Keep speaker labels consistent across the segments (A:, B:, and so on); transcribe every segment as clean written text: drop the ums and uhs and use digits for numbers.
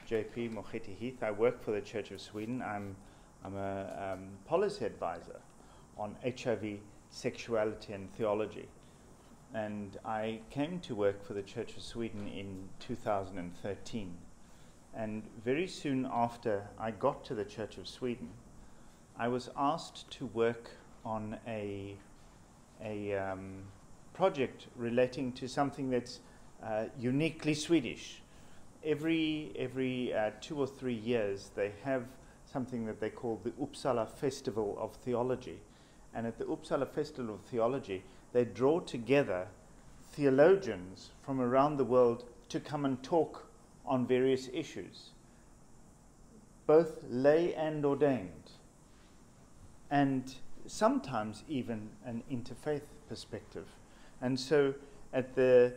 A: JP Mocheti Heath. I work for the Church of Sweden. I'm a policy advisor on HIV, sexuality and theology. And I came to work for the Church of Sweden in 2013. And very soon after I got to the Church of Sweden, I was asked to work on a project relating to something that's uniquely Swedish. Every 2 or 3 years, they have something that they call the Uppsala Festival of Theology. And at the Uppsala Festival of Theology, they draw together theologians from around the world to come and talk on various issues, both lay and ordained, and sometimes even an interfaith perspective. And so at the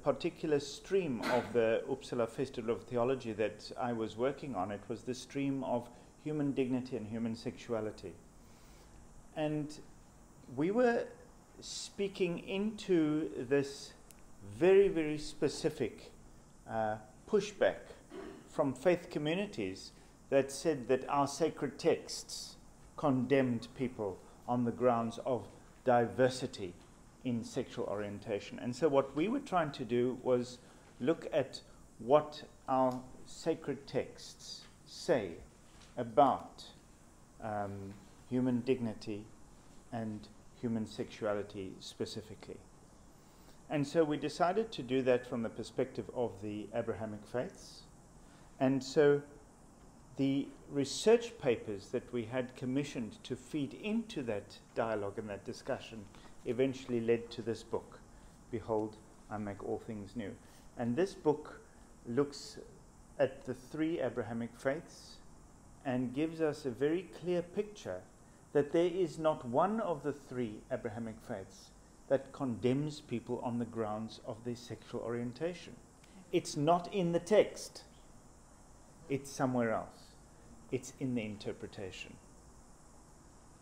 A: particular stream of the Uppsala Festival of Theology that I was working on, it was the stream of human dignity and human sexuality. And we were speaking into this very, very specific pushback from faith communities that said that our sacred texts condemned people on the grounds of diversity in sexual orientation. And so what we were trying to do was look at what our sacred texts say about human dignity and human sexuality specifically. And so we decided to do that from the perspective of the Abrahamic faiths. And so the research papers that we had commissioned to feed into that dialogue and that discussion eventually led to this book, Behold, I Make All Things New. And this book looks at the 3 Abrahamic faiths and gives us a very clear picture that there is not one of the 3 Abrahamic faiths that condemns people on the grounds of their sexual orientation. It's not in the text. It's somewhere else. It's in the interpretation.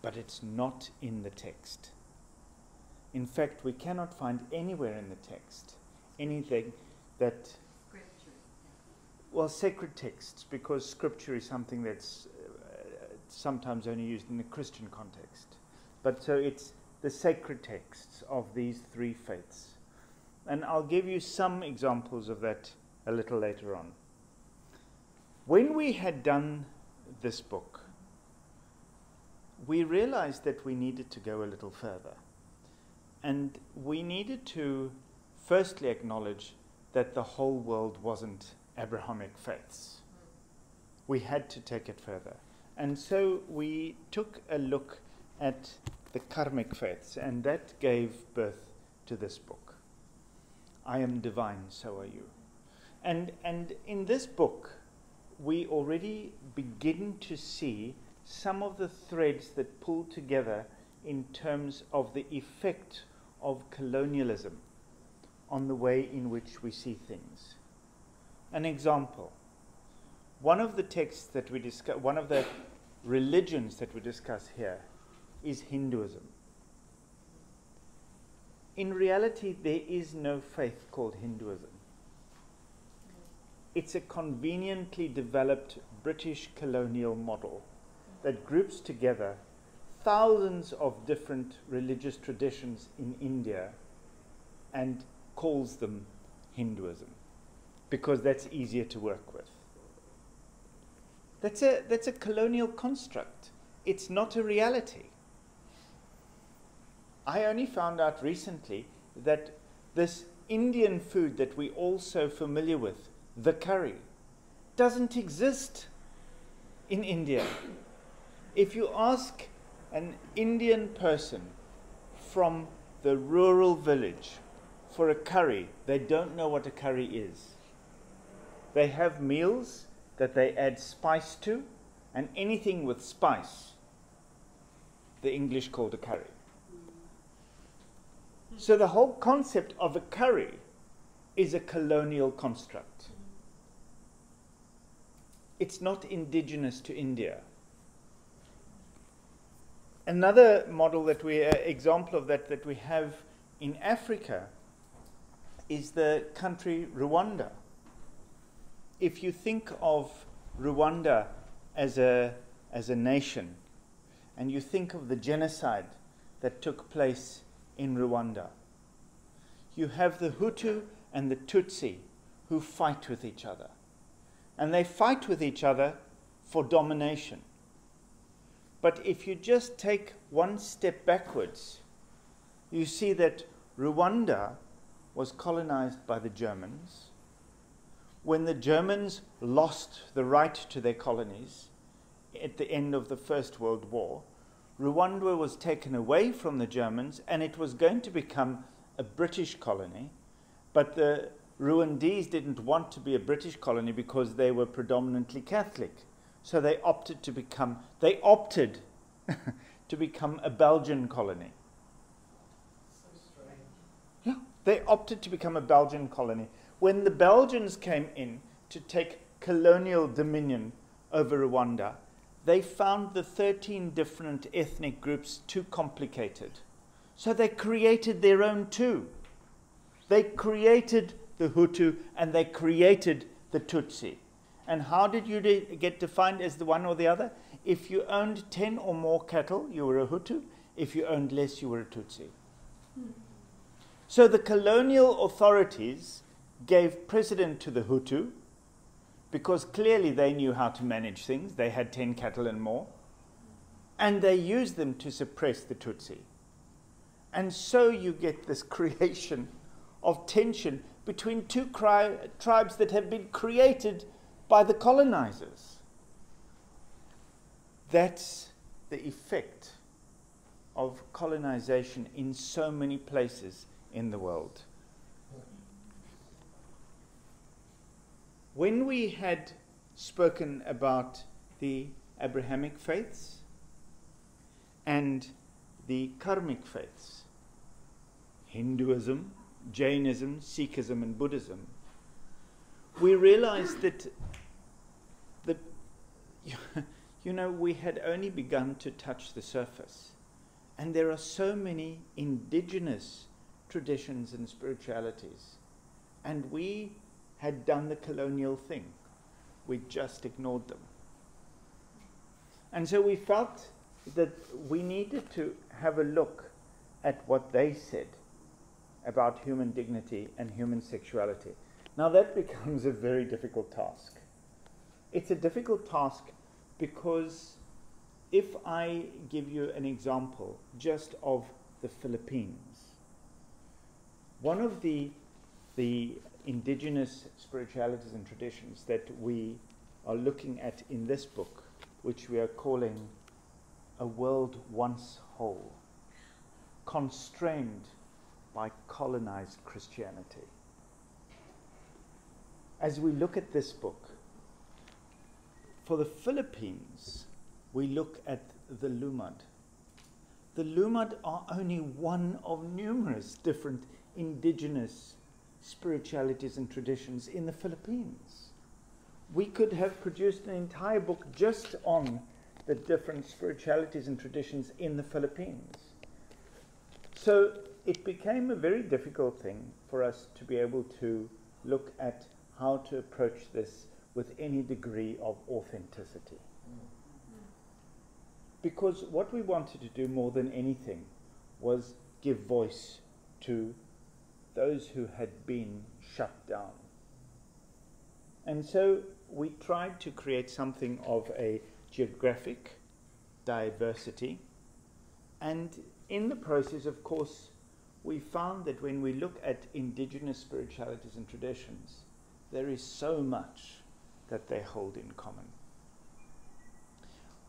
A: But it's not in the text. In fact, we cannot find anywhere in the text anything that...
B: Scripture.
A: Well, sacred texts, because scripture is something that's sometimes only used in the Christian context. But so it's the sacred texts of these 3 faiths. And I'll give you some examples of that a little later on. When we had done this book, we realized that we needed to go a little further. And we needed to firstly acknowledge that the whole world wasn't Abrahamic faiths. We had to take it further. And so we took a look at the karmic faiths, and that gave birth to this book. I am divine, so are you. And in this book, we already begin to see some of the threads that pull together in terms of the effect of colonialism on the way in which we see things. An example. One of the texts that we discuss, one of the religions that we discuss here is Hinduism. In reality, there is no faith called Hinduism. It's a conveniently developed British colonial model that groups together thousands of different religious traditions in India and calls them Hinduism because that's easier to work with. That's a colonial construct. It's not a reality. I only found out recently that this Indian food that we're all so familiar with, the curry, doesn't exist in India. If you ask an Indian person from the rural village for a curry, they don't know what a curry is. They have meals that they add spice to, and anything with spice, the English called a curry. So the whole concept of a curry is a colonial construct. It's not indigenous to India. Another model that example of that we have in Africa is the country Rwanda. if you think of Rwanda as a nation, and you think of the genocide that took place in Rwanda, you have the Hutu and the Tutsi who fight with each other. And they fight with each other for domination. But if you just take one step backwards, you see that Rwanda was colonized by the Germans. When the Germans lost the right to their colonies at the end of the First World War, Rwanda was taken away from the Germans, and it was going to become a British colony, but the Rwandese didn't want to be a British colony because they were predominantly Catholic. So they opted to become a Belgian colony.
B: So strange.
A: Yeah, they opted to become a Belgian colony. When the Belgians came in to take colonial dominion over Rwanda, they found the 13 different ethnic groups too complicated. So they created their own too. They created the Hutu and they created the Tutsi. And how did you get defined as the one or the other? If you owned 10 or more cattle, you were a Hutu. If you owned less, you were a Tutsi. So the colonial authorities gave precedence to the Hutu because clearly they knew how to manage things. They had 10 cattle and more. And they used them to suppress the Tutsi. And so you get this creation of tension between two tribes that have been created by the colonizers. That's the effect of colonization in so many places in the world. When we had spoken about the Abrahamic faiths and the karmic faiths, Hinduism, Jainism, Sikhism, and Buddhism, we realized that we had only begun to touch the surface. And there are so many indigenous traditions and spiritualities. And we had done the colonial thing. We just ignored them. And so we felt that we needed to have a look at what they said about human dignity and human sexuality. Now that becomes a very difficult task. It's a difficult task because if I give you an example just of the Philippines, one of the indigenous spiritualities and traditions that we are looking at in this book, which we are calling A World Once Whole, constrained by colonized Christianity. As we look at this book, for the Philippines, we look at the Lumad. The Lumad are only one of numerous different indigenous spiritualities and traditions in the Philippines. We could have produced an entire book just on the different spiritualities and traditions in the Philippines. So it became a very difficult thing for us to be able to look at how to approach this with any degree of authenticity. Because what we wanted to do more than anything was give voice to those who had been shut down. And so we tried to create something of a geographic diversity. And in the process, of course, we found that when we look at indigenous spiritualities and traditions, there is so much that they hold in common.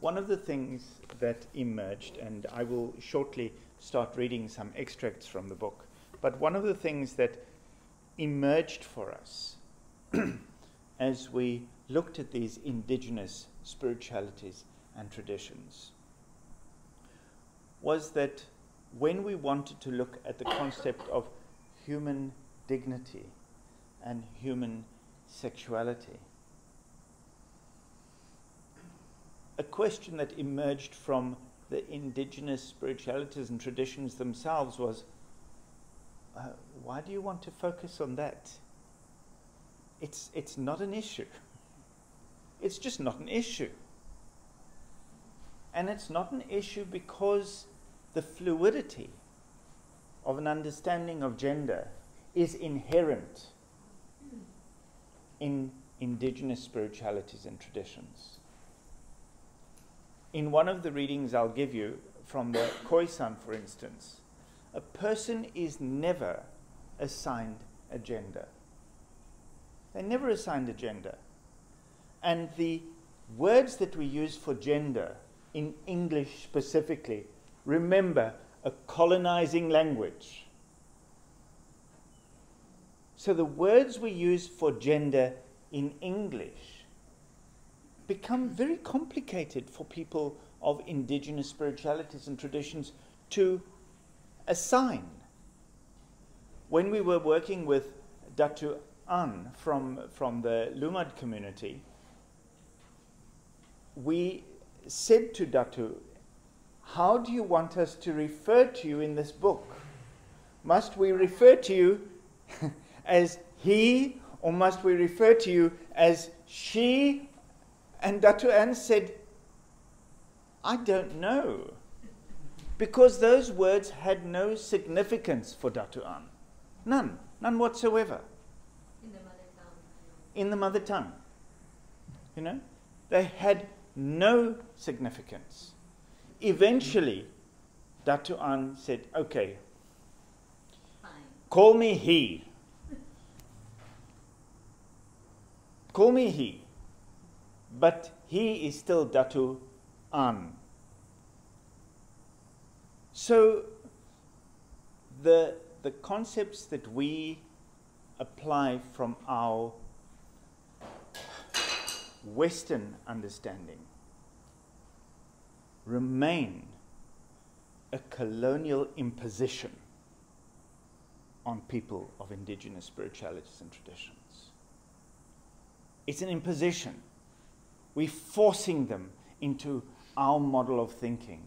A: One of the things that emerged, and I will shortly start reading some extracts from the book, but one of the things that emerged for us as we looked at these indigenous spiritualities and traditions was that when we wanted to look at the concept of human dignity and human sexuality, a question that emerged from the indigenous spiritualities and traditions themselves was, why do you want to focus on that? it's not an issue. It's just not an issue. And it's not an issue because the fluidity of an understanding of gender is inherent in indigenous spiritualities and traditions. In one of the readings I'll give you from the Khoisan, for instance, a person is never assigned a gender. They're never assigned a gender. And the words that we use for gender in English specifically, remember, a colonizing language. So the words we use for gender in English become very complicated for people of indigenous spiritualities and traditions to assign. When we were working with Datu An from the Lumad community, we said to Datu, how do you want us to refer to you in this book? Must we refer to you as he, or must we refer to you as she? And Datu An said, I don't know. Because those words had no significance for Datu An. None whatsoever.
C: In the mother tongue.
A: In the mother tongue. You know? They had no significance. Eventually, Datu An said, okay,
C: Fine.
A: call me he. Call me he. But he is still Datu An. So the concepts that we apply from our Western understanding remain a colonial imposition on people of indigenous spiritualities and traditions. It's an imposition. We're forcing them into our model of thinking,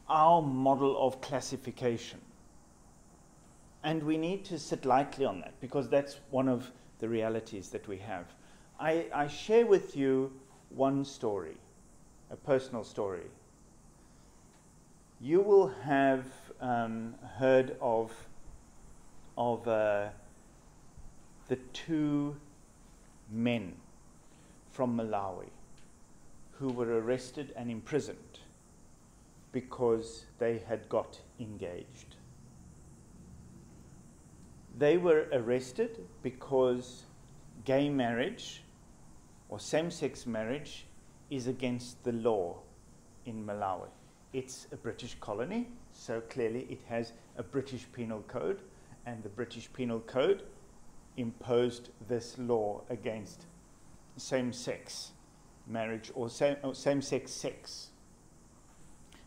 A: our model of classification. And we need to sit lightly on that because that's one of the realities that we have. I share with you one story, a personal story. You will have heard of the two men from Malawi who were arrested and imprisoned because they had got engaged. They were arrested because gay marriage or same-sex marriage is against the law in Malawi. It's a British colony, so clearly it has a British penal code, and the British penal code imposed this law against same-sex marriage or same-sex sex.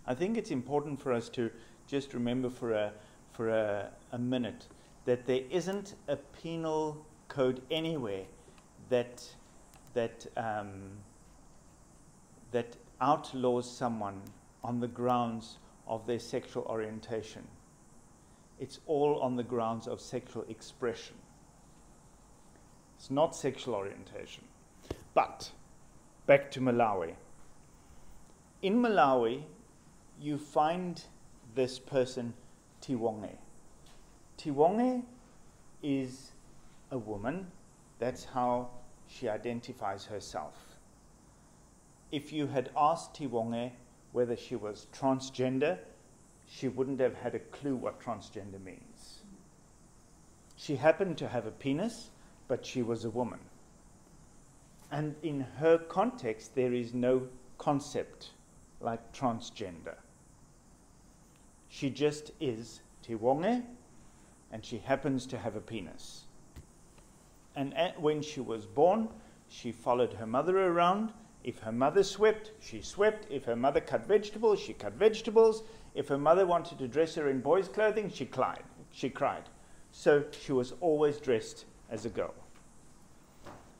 A: I think it's important for us to just remember for a minute that there isn't a penal code anywhere that outlaws someone on the grounds of their sexual orientation. It's all on the grounds of sexual expression. It's not sexual orientation. But back to Malawi. In Malawi, you find this person, Te Whanganui-a-Tara. Te Whanganui-a-Tara is a woman. That's how she identifies herself. If you had asked Te Whanganui-a-Tara whether she was transgender, she wouldn't have had a clue what transgender means. She happened to have a penis, but she was a woman. And in her context, there is no concept like transgender. She just is Te Whanganui-a-Tara, and she happens to have a penis. And when she was born, she followed her mother around. If her mother swept, she swept. If her mother cut vegetables, she cut vegetables. If her mother wanted to dress her in boys' clothing, she cried. So she was always dressed as a girl.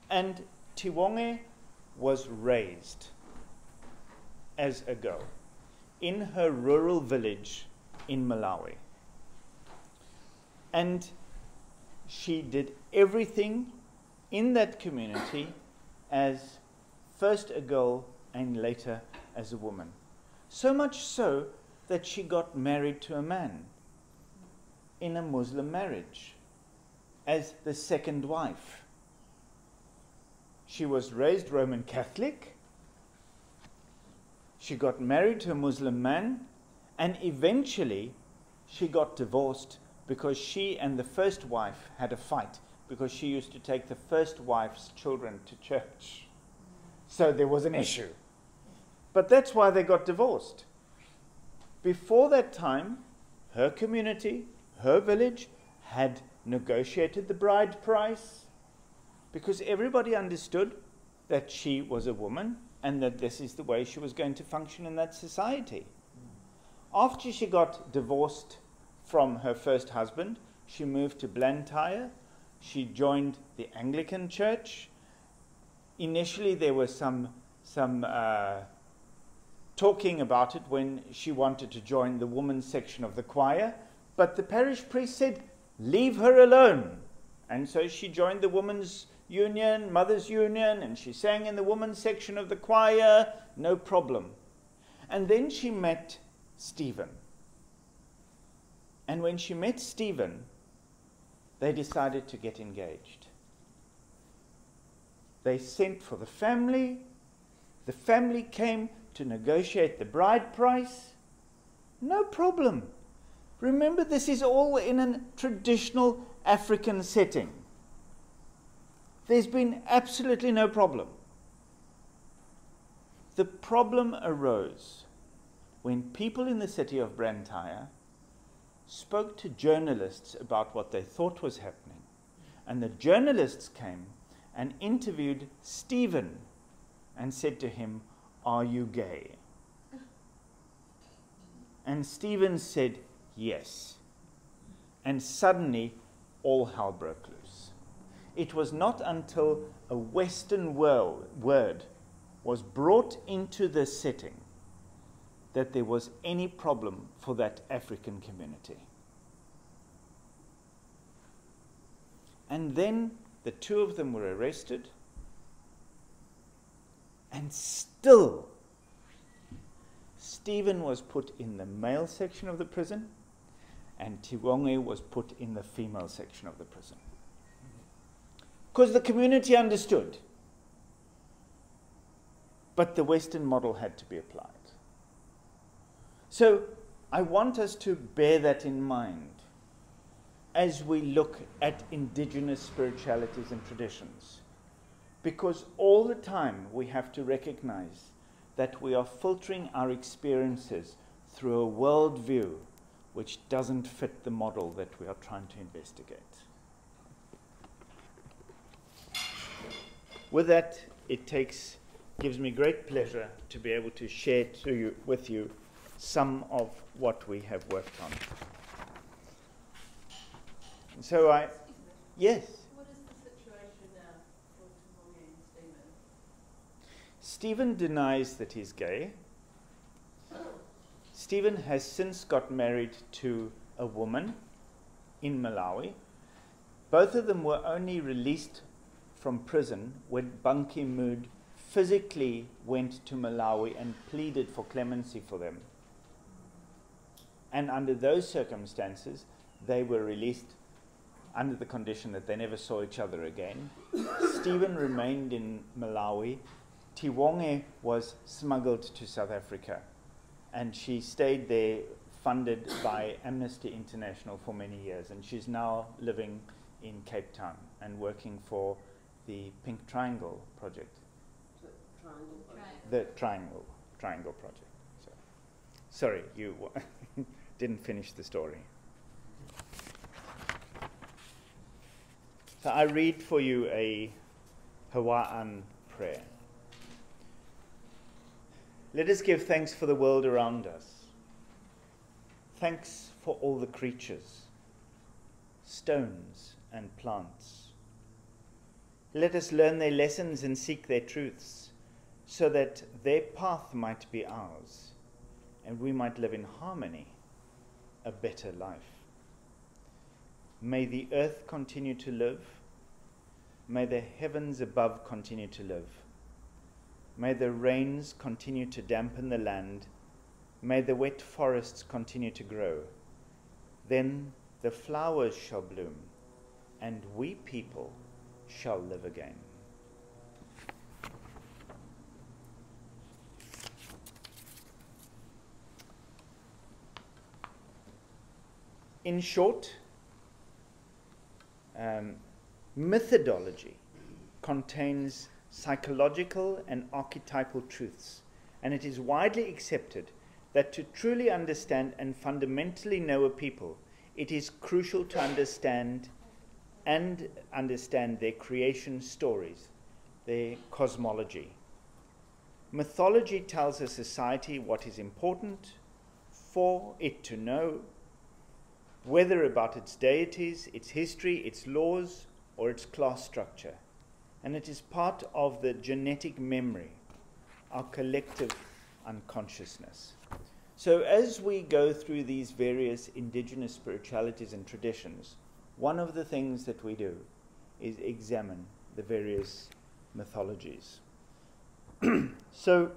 A: And Te Whanganui-a-Tara was raised as a girl in her rural village in Malawi. And she did everything in that community as first a girl and later as a woman. So much so that she got married to a man in a Muslim marriage as the second wife. She was raised Roman Catholic. She got married to a Muslim man, and eventually she got divorced because she and the first wife had a fight because she used to take the first wife's children to church. So there was an issue. But that's why they got divorced. Before that time, her community, her village, had negotiated the bride price because everybody understood that she was a woman and that this is the way she was going to function in that society. After she got divorced from her first husband, she moved to Blantyre. She joined the Anglican Church. Initially, there was some talking about it when she wanted to join the women's section of the choir, but the parish priest said, leave her alone. And so she joined the women's union, mothers' union, and she sang in the women's section of the choir, no problem. And then she met Stephen. And when she met Stephen, they decided to get engaged. They sent for the family. The family came to negotiate the bride price. No problem. Remember, this is all in a traditional African setting. There's been absolutely no problem. The problem arose when people in the city of Blantyre spoke to journalists about what they thought was happening. And the journalists came and interviewed Stephen and said to him, "Are you gay?" And Stephen said, "Yes." And suddenly, all hell broke loose. It was not until a Western word was brought into the setting that there was any problem for that African community. And then the two of them were arrested, and still Stephen was put in the male section of the prison and Te Whanganui was put in the female section of the prison. Because the community understood. But the Western model had to be applied. So I want us to bear that in mind as we look at indigenous spiritualities and traditions. Because all the time we have to recognize that we are filtering our experiences through a worldview which doesn't fit the model that we are trying to investigate. With that, it gives me great pleasure to be able to share with you some of what we have worked on. So yes?
C: What is the situation now for Te Whanganui and Stephen?
A: Stephen denies that he's gay. Stephen has since got married to a woman in Malawi. Both of them were only released from prison when Ban Ki-moon physically went to Malawi and pleaded for clemency for them. And under those circumstances, they were released under the condition that they never saw each other again. Stephen remained in Malawi. Te Whanganui was smuggled to South Africa, and she stayed there, funded by Amnesty International for many years, and she's now living in Cape Town and working for the Pink Triangle project. The Triangle project. So, sorry, you didn't finish the story. So I read for you a Hawaiian prayer. Let us give thanks for the world around us. Thanks for all the creatures, stones and plants. Let us learn their lessons and seek their truths, so that their path might be ours, and we might live in harmony, a better life. May the earth continue to live. may the heavens above continue to live. May the rains continue to dampen the land. May the wet forests continue to grow. Then the flowers shall bloom, and we people shall live again. In short, methodology contains psychological and archetypal truths, and it is widely accepted that to truly understand and fundamentally know a people, it is crucial to understand their creation stories, their cosmology. Mythology tells a society what is important for it to know, whether about its deities, its history, its laws, or its class structure. And it is part of the genetic memory, our collective unconsciousness. So as we go through these various indigenous spiritualities and traditions, one of the things that we do is examine the various mythologies. So,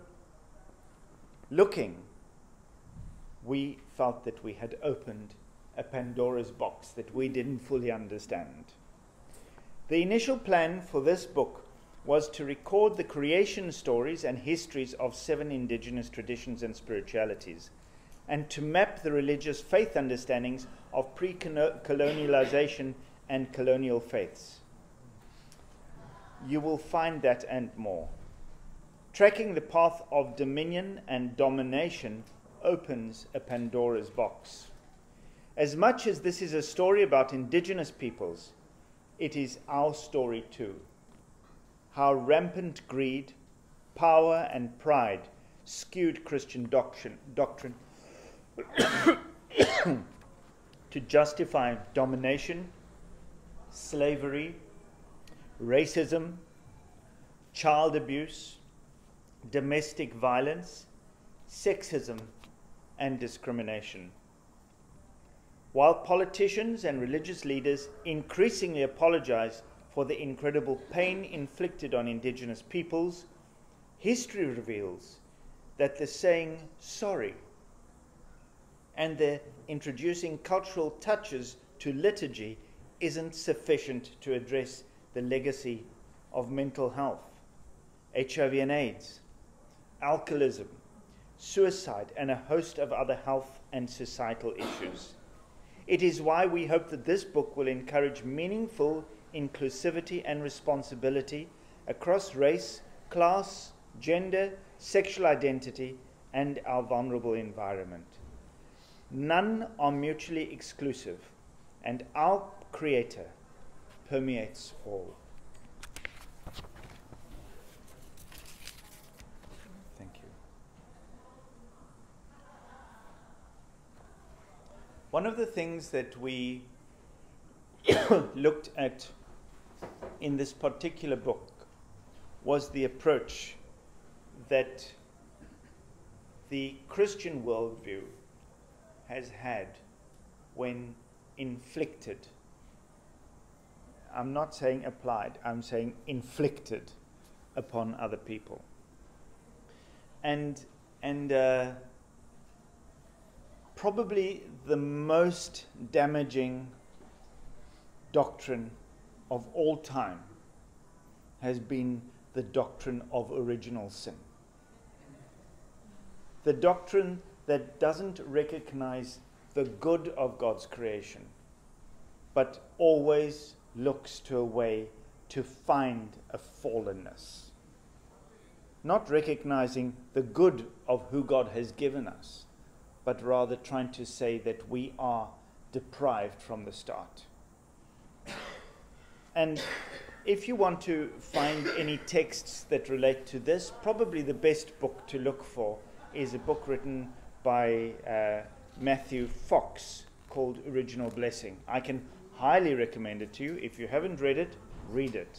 A: looking, we felt that we had opened a Pandora's box that we didn't fully understand. The initial plan for this book was to record the creation stories and histories of 7 indigenous traditions and spiritualities, and to map the religious faith understandings of pre-colonialization and colonial faiths. You will find that and more. Tracking the path of dominion and domination opens a Pandora's box. As much as this is a story about indigenous peoples, it is our story too. How rampant greed, power, and pride skewed Christian doctrine to justify domination, slavery, racism, child abuse, domestic violence, sexism, and discrimination. While politicians and religious leaders increasingly apologize for the incredible pain inflicted on indigenous peoples, history reveals that the saying sorry and the introducing cultural touches to liturgy isn't sufficient to address the legacy of mental health, HIV and AIDS, alcoholism, suicide, and a host of other health and societal issues. It is why we hope that this book will encourage meaningful inclusivity and responsibility across race, class, gender, sexual identity, and our vulnerable environment. None are mutually exclusive, and our Creator permeates all. Thank you. One of the things that we looked at in this particular book was the approach that the Christian worldview has had when inflicted. I'm not saying applied, I'm saying inflicted upon other people. And probably the most damaging doctrine of all time has been the doctrine of original sin. The doctrine that doesn't recognize the good of God's creation, but always looks to a way to find a fallenness. Not recognizing the good of who God has given us, but rather trying to say that we are deprived from the start. And if you want to find any texts that relate to this, probably the best book to look for is a book written by Matthew Fox called Original Blessing. I can highly recommend it to you. If you haven't read it, read it.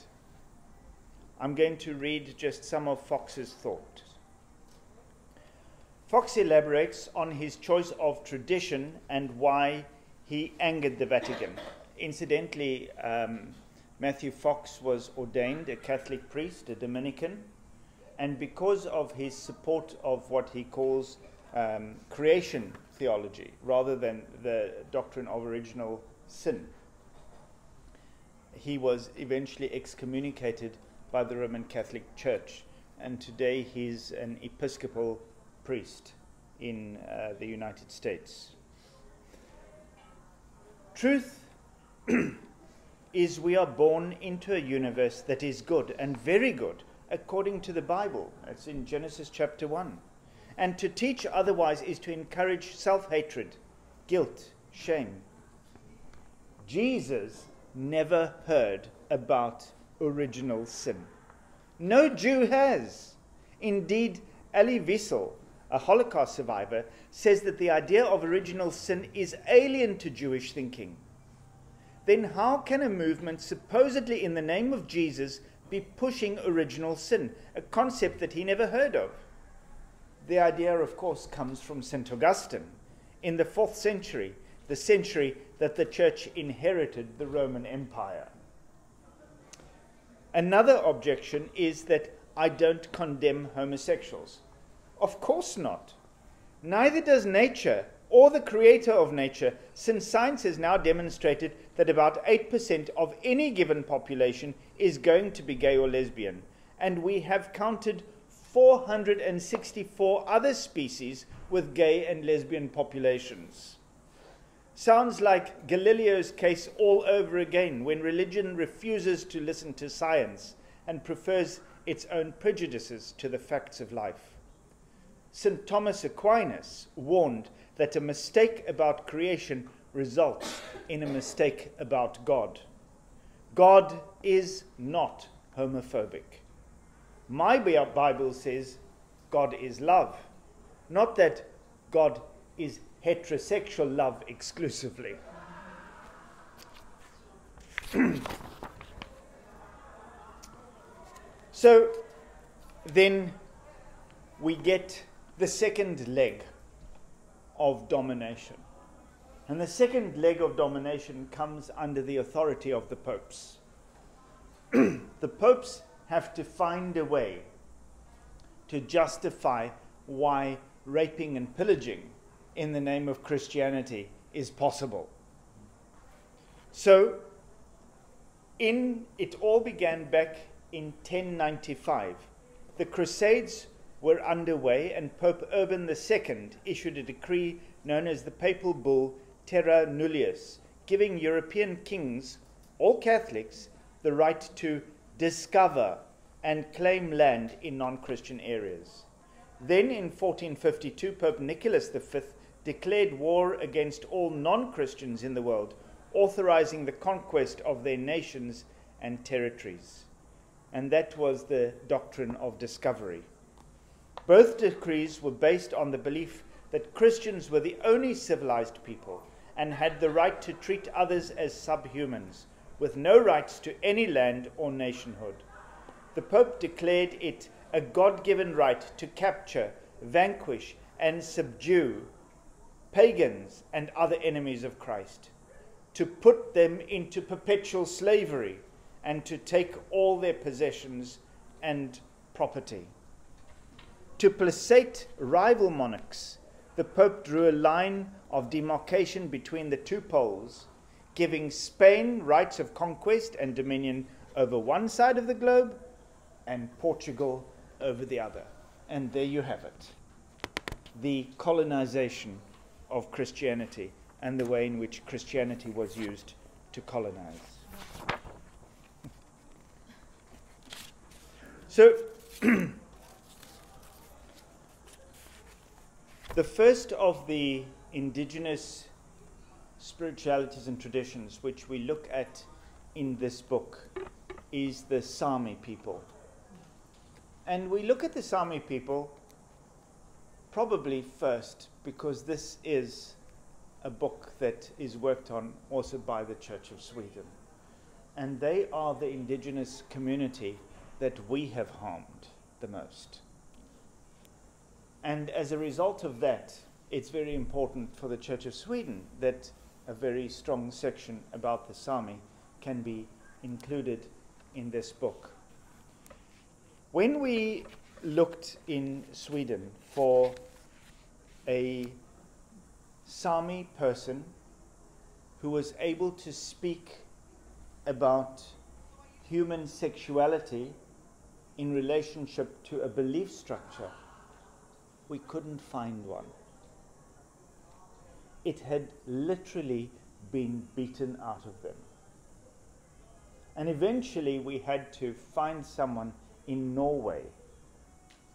A: I'm going to read just some of Fox's thoughts. Fox elaborates on his choice of tradition and why he angered the Vatican. Incidentally, Matthew Fox was ordained a Catholic priest, a Dominican, and because of his support of what he calls creation theology, rather than the doctrine of original sin, he was eventually excommunicated by the Roman Catholic Church, and today he's an Episcopal priest in the United States. Truth is we are born into a universe that is good and very good, according to the Bible. It's in Genesis chapter 1. And to teach otherwise is to encourage self-hatred, guilt, shame. Jesus never heard about original sin. No Jew has. Indeed, Elie Wiesel, a Holocaust survivor, says that the idea of original sin is alien to Jewish thinking. Then how can a movement supposedly in the name of Jesus be pushing original sin, a concept that he never heard of? The idea, of course, comes from St. Augustine in the 4th century, the century that the Church inherited the Roman Empire. Another objection is that I don't condemn homosexuals. Of course not. Neither does nature or the creator of nature, since science has now demonstrated that about 8% of any given population is going to be gay or lesbian. And we have counted 464 other species with gay and lesbian populations. Sounds like Galileo's case all over again, when religion refuses to listen to science and prefers its own prejudices to the facts of life. St. Thomas Aquinas warned that a mistake about creation results in a mistake about God. God is not homophobic. My Bible says God is love, not that God is heterosexual love exclusively. So then we get the second leg of domination. And the second leg of domination comes under the authority of the popes. The popes have to find a way to justify why raping and pillaging in the name of Christianity is possible. So it all began back in 1095. The Crusades were underway, and Pope Urban II issued a decree known as the Papal Bull Terra Nullius, giving European kings, all Catholics, the right to discover and claim land in non-Christian areas. Then in 1452, Pope Nicholas V declared war against all non-Christians in the world, authorizing the conquest of their nations and territories. And that was the doctrine of discovery. Both decrees were based on the belief that Christians were the only civilized people and had the right to treat others as subhumans, with no rights to any land or nationhood. The Pope declared it a God-given right to capture, vanquish, and subdue pagans and other enemies of Christ, to put them into perpetual slavery, and to take all their possessions and property. To placate rival monarchs, the Pope drew a line of demarcation between the two poles, giving Spain rights of conquest and dominion over one side of the globe and Portugal over the other. And there you have it. The colonization of Christianity and the way in which Christianity was used to colonize. So, the first of the indigenous spiritualities and traditions which we look at in this book is the Sami people. And we look at the Sami people probably first because this is a book that is worked on also by the Church of Sweden. And they are the indigenous community that we have harmed the most. And as a result of that, it's very important for the Church of Sweden that a very strong section about the Sami can be included in this book. When we looked in Sweden for a Sami person who was able to speak about human sexuality in relationship to a belief structure, we couldn't find one. It had literally been beaten out of them. And eventually we had to find someone in Norway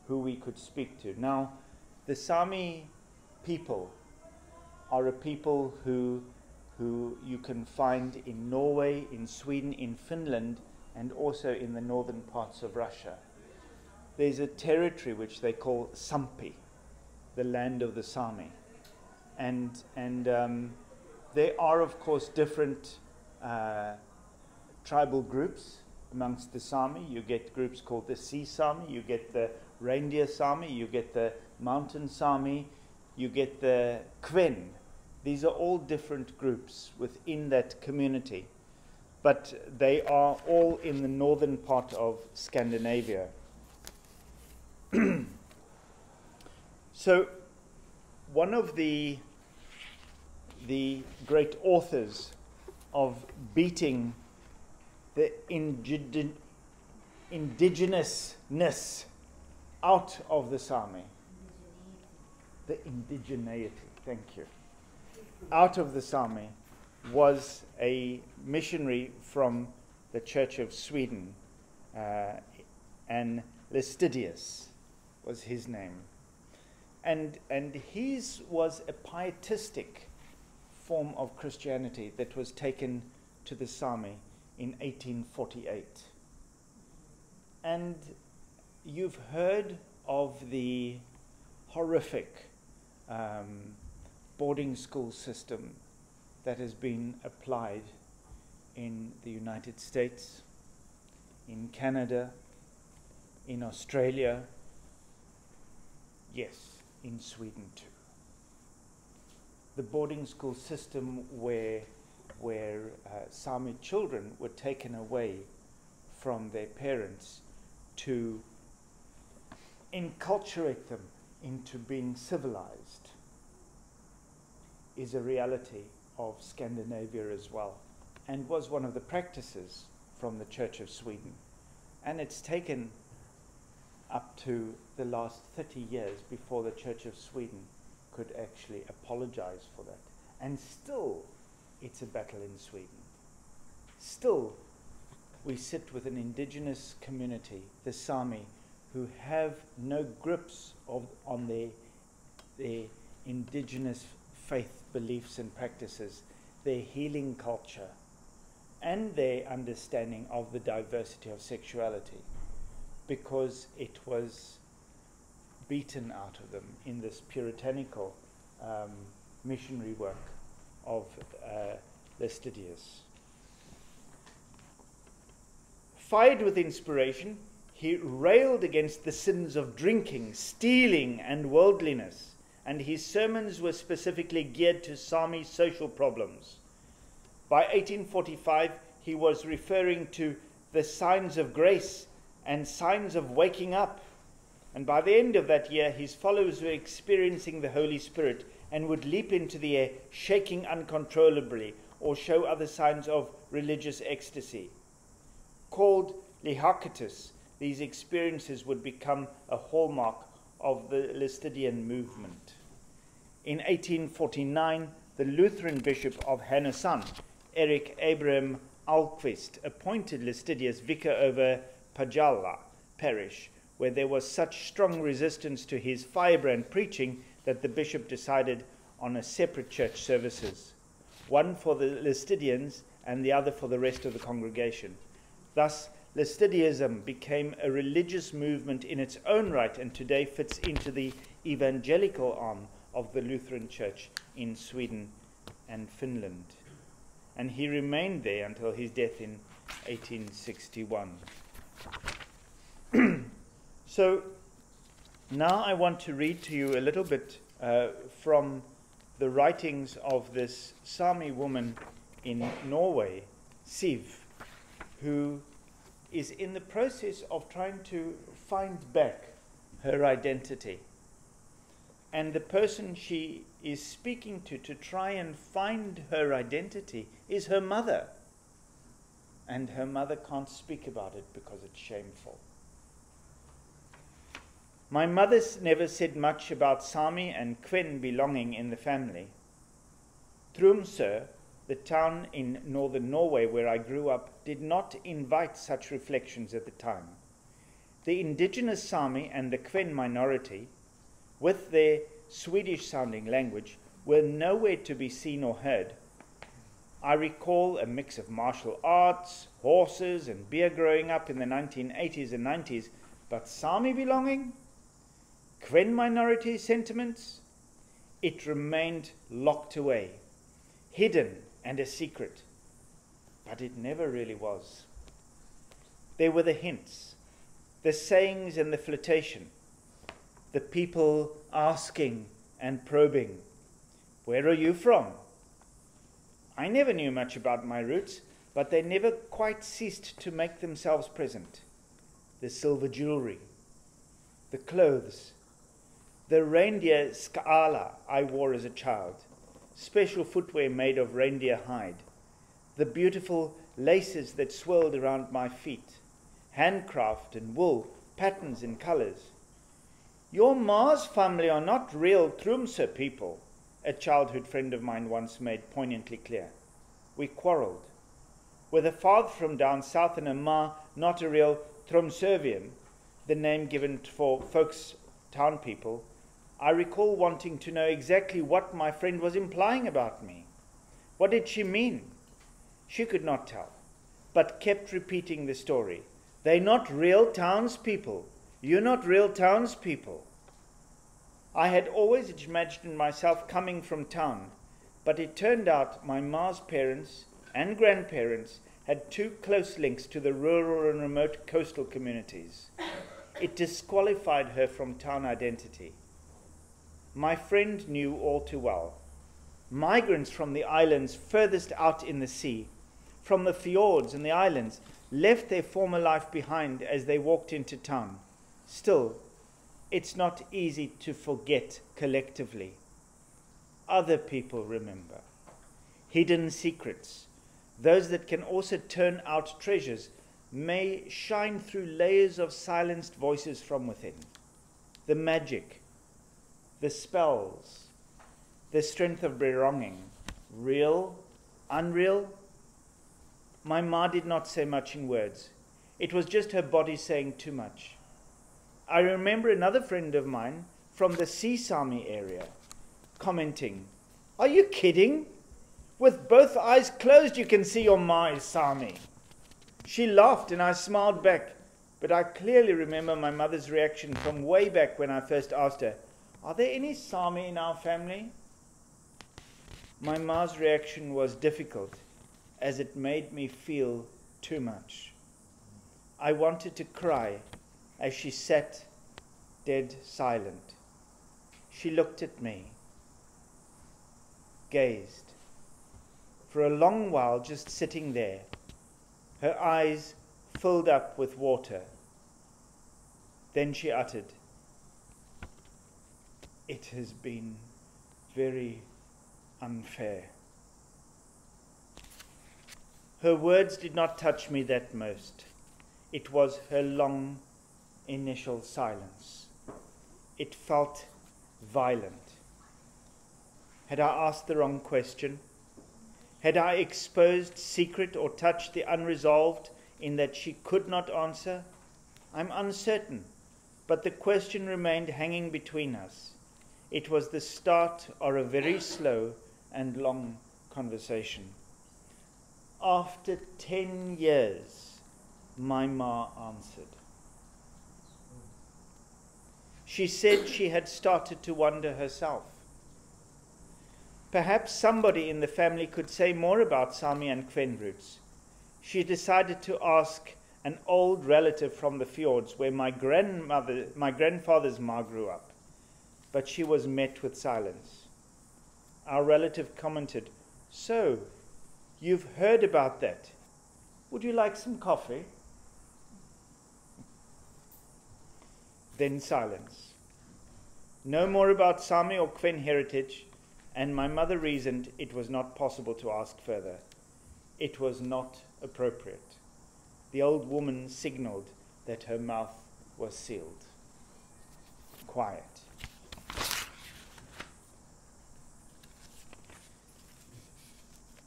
A: who we could speak to. Now, the Sami people are a people who you can find in Norway, in Sweden, in Finland, and also in the northern parts of Russia. There's a territory which they call Sampi, the land of the Sami. And there are, of course, different tribal groups amongst the Sami. You get groups called the Sea Sami, you get the Reindeer Sami, you get the Mountain Sami, you get the Kven. These are all different groups within that community, but they are all in the northern part of Scandinavia. So, one of the great authors of beating the indigenousness out of the Sami, the indigeneity, thank you, out of the Sami, was a missionary from the Church of Sweden, and Listidius was his name. And his was a pietistic form of Christianity that was taken to the Sami in 1848. And you've heard of the horrific boarding school system that has been applied in the United States, in Canada, in Australia, yes, in Sweden too. The boarding school system where Sami children were taken away from their parents to enculturate them into being civilized is a reality of Scandinavia as well, and was one of the practices from the Church of Sweden. And it's taken up to the last 30 years before the Church of Sweden could actually apologize for that. And still, it's a battle in Sweden. Still, we sit with an indigenous community, the Sami, who have no grips on their indigenous faith beliefs and practices, their healing culture, and their understanding of the diversity of sexuality, because it was beaten out of them in this puritanical missionary work of Listidius. Fired with inspiration, he railed against the sins of drinking, stealing, and worldliness, and his sermons were specifically geared to Sami social problems. By 1845, he was referring to the signs of grace and signs of waking up. And by the end of that year, his followers were experiencing the Holy Spirit and would leap into the air, shaking uncontrollably, or show other signs of religious ecstasy. Called lihakitis, these experiences would become a hallmark of the Listidian movement. In 1849, the Lutheran Bishop of Härnösand, Erik Abraham Alquist, appointed Listidius vicar over Pajala parish, where there was such strong resistance to his firebrand preaching that the bishop decided on a separate church services, one for the Listidians and the other for the rest of the congregation. Thus, Listidianism became a religious movement in its own right, and today fits into the evangelical arm of the Lutheran Church in Sweden and Finland. And he remained there until his death in 1861. So now I want to read to you a little bit from the writings of this Sami woman in Norway, Siv. who is in the process of trying to find back her identity. And the person she is speaking to try and find her identity is her mother. And her mother can't speak about it because it's shameful. My mother's never said much about Sami and Quen belonging in the family. Tromsø, the town in northern Norway where I grew up, did not invite such reflections at the time. The indigenous Sami and the Quen minority, with their Swedish-sounding language, were nowhere to be seen or heard. I recall a mix of martial arts, horses, and beer growing up in the 1980s and 90s, but Sami belonging? Quen minority sentiments? It remained locked away, hidden and a secret, but it never really was. There were the hints, the sayings and the flirtation, the people asking and probing, "Where are you from?" I never knew much about my roots, but they never quite ceased to make themselves present. The silver jewelry, the clothes, the reindeer skala I wore as a child, special footwear made of reindeer hide, the beautiful laces that swirled around my feet, handcraft and wool, patterns and colors. "Your Ma's family are not real Tromsø people," a childhood friend of mine once made poignantly clear. We quarrelled. With a father from down south and a Ma not a real Tromsøvian, the name given for folks, town people, I recall wanting to know exactly what my friend was implying about me. What did she mean? She could not tell, but kept repeating the story. "They're not real townspeople. You're not real townspeople." I had always imagined myself coming from town, but it turned out my Ma's parents and grandparents had too close links to the rural and remote coastal communities. It disqualified her from town identity. My friend knew all too well. Migrants from the islands furthest out in the sea, from the fjords and the islands, left their former life behind as they walked into town. Still, it's not easy to forget collectively. Other people remember. Hidden secrets, those that can also turn out treasures, may shine through layers of silenced voices from within. The magic, the spells, the strength of belonging, real, unreal. My Ma did not say much in words. It was just her body saying too much. I remember another friend of mine from the Sea Sami area commenting, "Are you kidding? With both eyes closed you can see your Ma is Sami." She laughed and I smiled back, but I clearly remember my mother's reaction from way back when I first asked her, "Are there any Sami in our family?" My Ma's reaction was difficult, as it made me feel too much. I wanted to cry as she sat dead silent. She looked at me, gazed, for a long while just sitting there, her eyes filled up with water. Then she uttered, "It has been very unfair." Her words did not touch me that most. It was her long initial silence. It felt violent. Had I asked the wrong question? Had I exposed secret or touched the unresolved in that she could not answer? I'm uncertain, but the question remained hanging between us. It was the start of a very slow and long conversation. After 10 years, my Ma answered. She said she had started to wonder herself. Perhaps somebody in the family could say more about Sami and Quen roots. She decided to ask an old relative from the fjords where my grandfather's Ma grew up, but she was met with silence. Our relative commented, "So, you've heard about that. Would you like some coffee? Then silence. No more about Sami or Qwen heritage, and my mother reasoned it was not possible to ask further. It was not appropriate. The old woman signaled that her mouth was sealed. Quiet.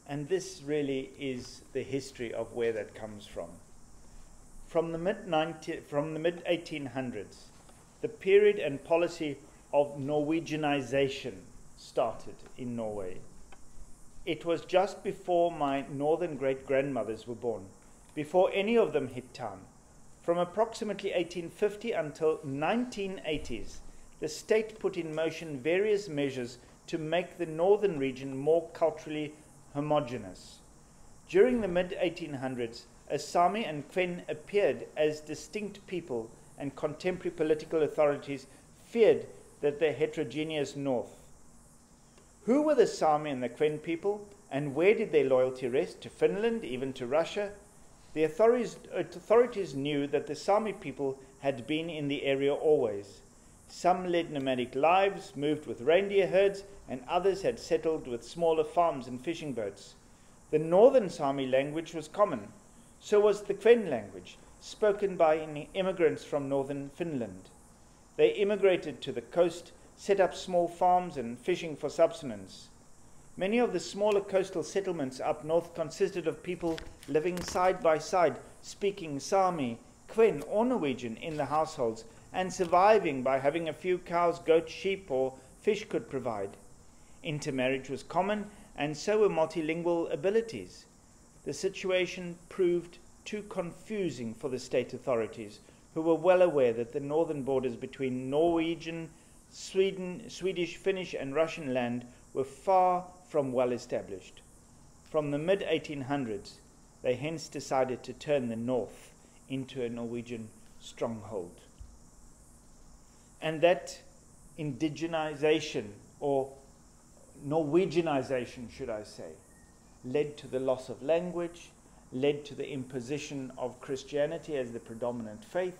A: And this really is the history of where that comes from. From the mid-1800s, the period and policy of Norwegianization started in Norway. It was just before my northern great-grandmothers were born, before any of them hit town. From approximately 1850 until 1980s, the state put in motion various measures to make the northern region more culturally homogeneous. During the mid-1800s, Sami and Qwen appeared as distinct people, and contemporary political authorities feared that the heterogeneous north. Who were the Sami and the Qwen people, and where did their loyalty rest? To Finland, even to Russia? The authorities knew that the Sami people had been in the area always. Some led nomadic lives, moved with reindeer herds, and others had settled with smaller farms and fishing boats. The northern Sami language was common. So was the Qwen language, spoken by immigrants from northern Finland. They immigrated to the coast, set up small farms and fishing for subsistence. Many of the smaller coastal settlements up north consisted of people living side by side, speaking Sami, Qwen or Norwegian in the households, and surviving by having a few cows, goats, sheep or fish could provide. Intermarriage was common, and so were multilingual abilities. The situation proved too confusing for the state authorities, who were well aware that the northern borders between Norwegian, Swedish, Finnish and Russian land were far from well established. From the mid-1800s, they hence decided to turn the north into a Norwegian stronghold. And that indigenization, or Norwegianization, should I say, led to the loss of language, led to the imposition of Christianity as the predominant faith,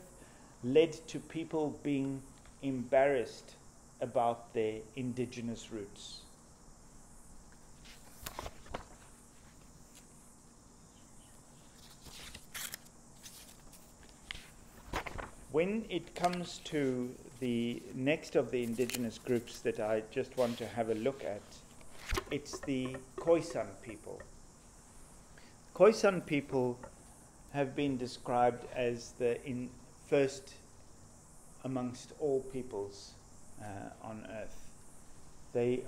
A: led to people being embarrassed about their indigenous roots. When it comes to the next of the indigenous groups that I just want to have a look at, it's the Khoisan people. Khoisan people have been described as the first amongst all peoples on earth. They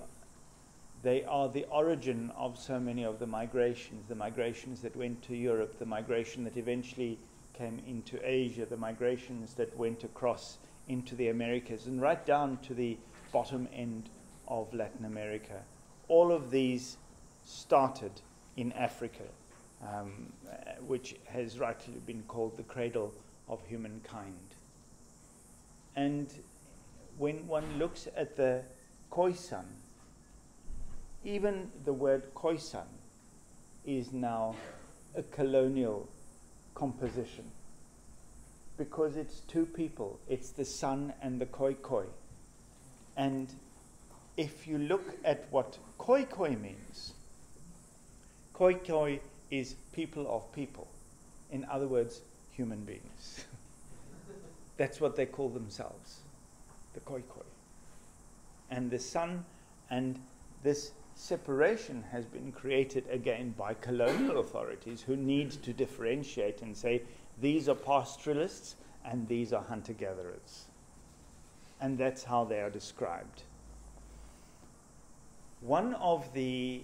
A: are the origin of so many of the migrations that went to Europe, the migration that eventually came into Asia, the migrations that went across into the Americas, and right down to the bottom end of Latin America. All of these started in Africa, which has rightly been called the cradle of humankind. And when one looks at the Khoisan, even the word Khoisan is now a colonial composition, because it's two people. It's the San and the Khoi Khoi. And if you look at what Khoi Khoi means, Khoi Khoi is people of people. In other words, human beings. That's what they call themselves, the Khoi Khoi. And the San, and this separation has been created again by colonial authorities who need to differentiate and say these are pastoralists and these are hunter-gatherers. And that's how they are described. One of the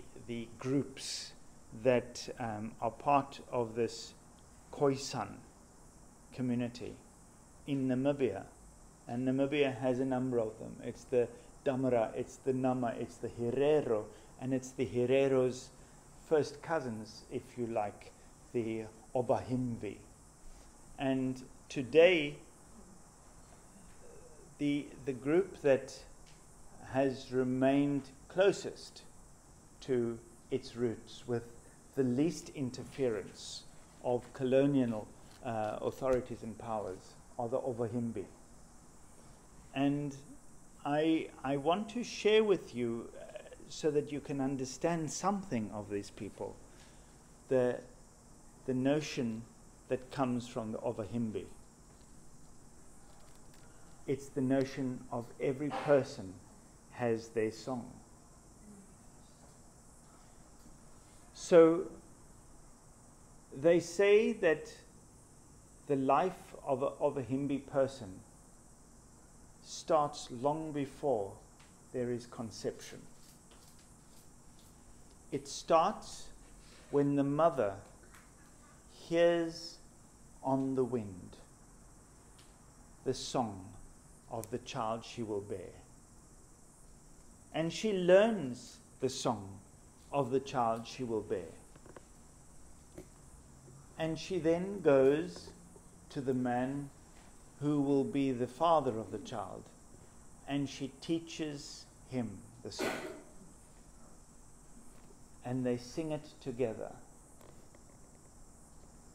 A: groups that are part of this Khoisan community in Namibia, and Namibia has a number of them. It's the Damara, it's the Nama, it's the Herero, and it's the Herero's first cousins, if you like, the Obahimbi. And today, the group that has remained closest to its roots with the least interference of colonial authorities and powers are the Ovahimbi. And I want to share with you, so that you can understand something of these people, the notion that comes from the Ovahimbi. It's the notion of every person has their song. So they say that the life of a Himbi person starts long before there is conception. It starts when the mother hears on the wind the song of the child she will bear. And she learns the song of the child she will bear. And she then goes to the man who will be the father of the child, and she teaches him the song. And they sing it together,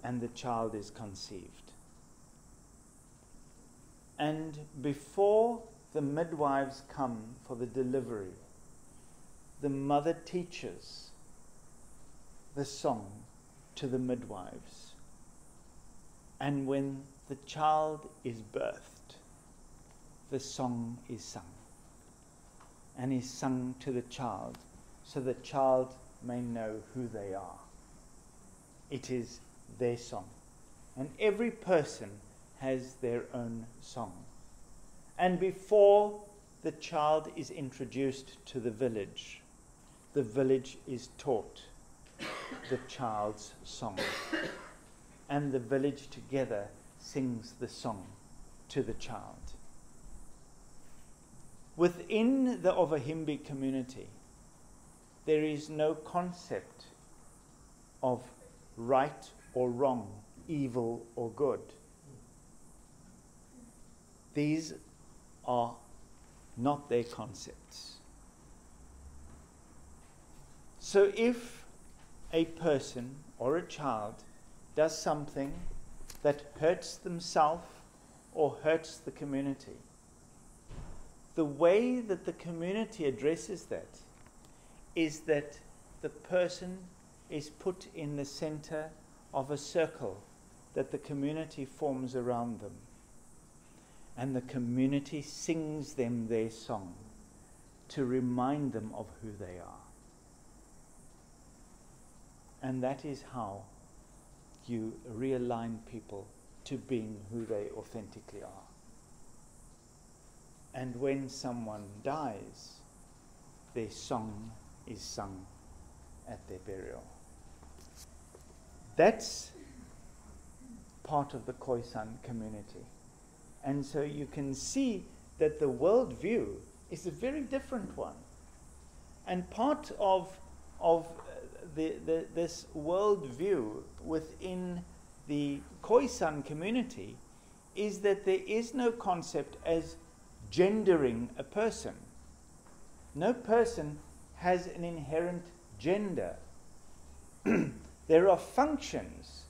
A: and the child is conceived. And before the midwives come for the delivery, the mother teaches the song to the midwives. And when the child is birthed, the song is sung. And is sung to the child, so the child may know who they are. It is their song. And every person has their own song. And before the child is introduced to the village is taught the child's song. And the village together sings the song to the child. Within the Ovahimbi community, there is no concept of right or wrong, evil or good. These are not their concepts. So if a person or a child does something that hurts themselves or hurts the community, the way that the community addresses that is that the person is put in the center of a circle that the community forms around them. And the community sings them their song to remind them of who they are. And that is how you realign people to being who they authentically are. And when someone dies, their song is sung at their burial. That's part of the Khoisan community. And so you can see that the worldview is a very different one. And part of this worldview within the Khoisan community is that there is no concept as gendering a person. No person has an inherent gender. There are functions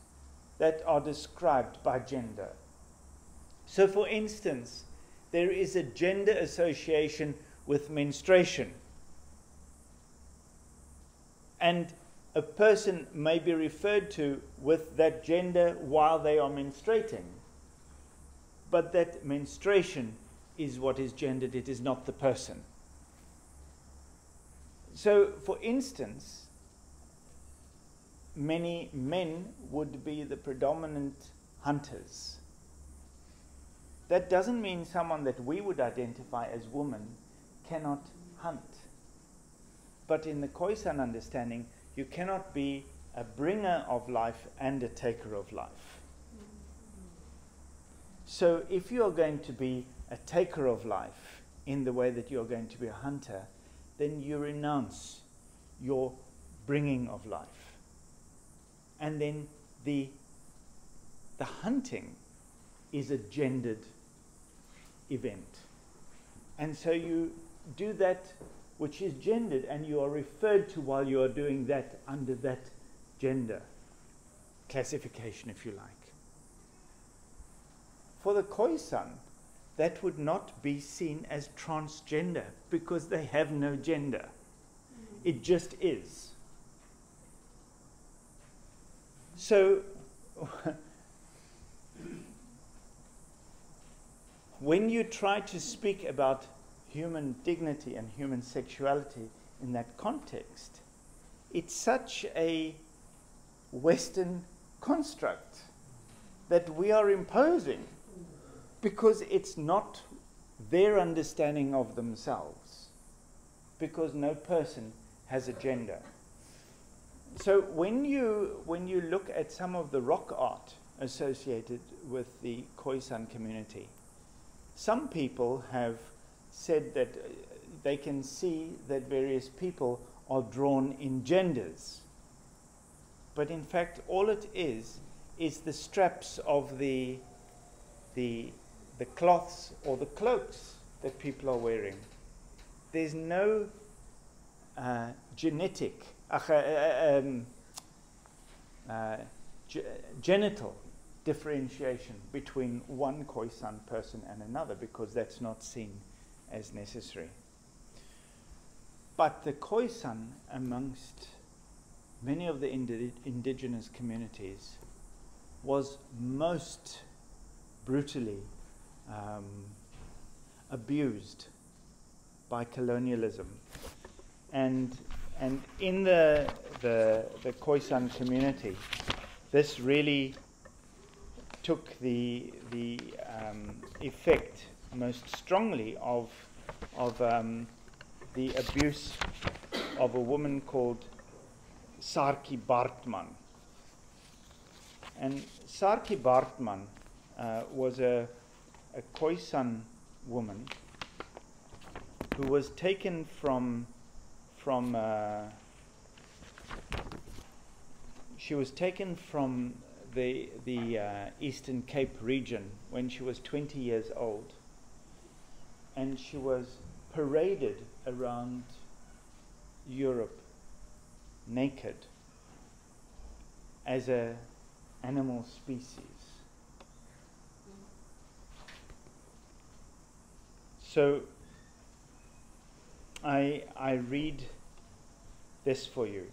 A: that are described by gender. So, for instance, there is a gender association with menstruation. And a person may be referred to with that gender while they are menstruating. But that menstruation is what is gendered, it is not the person. So, for instance, many men would be the predominant hunters. That doesn't mean someone that we would identify as woman cannot hunt. But in the Khoisan understanding, you cannot be a bringer of life and a taker of life. So if you are going to be a taker of life in the way that you are going to be a hunter, then you renounce your bringing of life. And then the hunting is a gendered event. And so you do that which is gendered, and you are referred to while you are doing that under that gender classification, if you like. For the Khoisan, that would not be seen as transgender because they have no gender. It just is. So, when you try to speak about human dignity and human sexuality in that context, it's such a Western construct that we are imposing because it's not their understanding of themselves, because no person has a gender. So when you look at some of the rock art associated with the Khoisan community, some people have said that they can see that various people are drawn in genders. But in fact, all it is the straps of the cloths or the cloaks that people are wearing. There's no genetic, genital differentiation between one Khoisan person and another, because that's not seen as necessary. But the Khoisan, amongst many of the indigenous communities, was most brutally abused by colonialism. And in the Khoisan community, this really took the effect most strongly of the abuse of a woman called Sarki Bartman. And Sarki Bartman was a Khoisan woman who was taken from the Eastern Cape region when she was 20 years old, and she was paraded around Europe naked as an animal species. So I read this for you.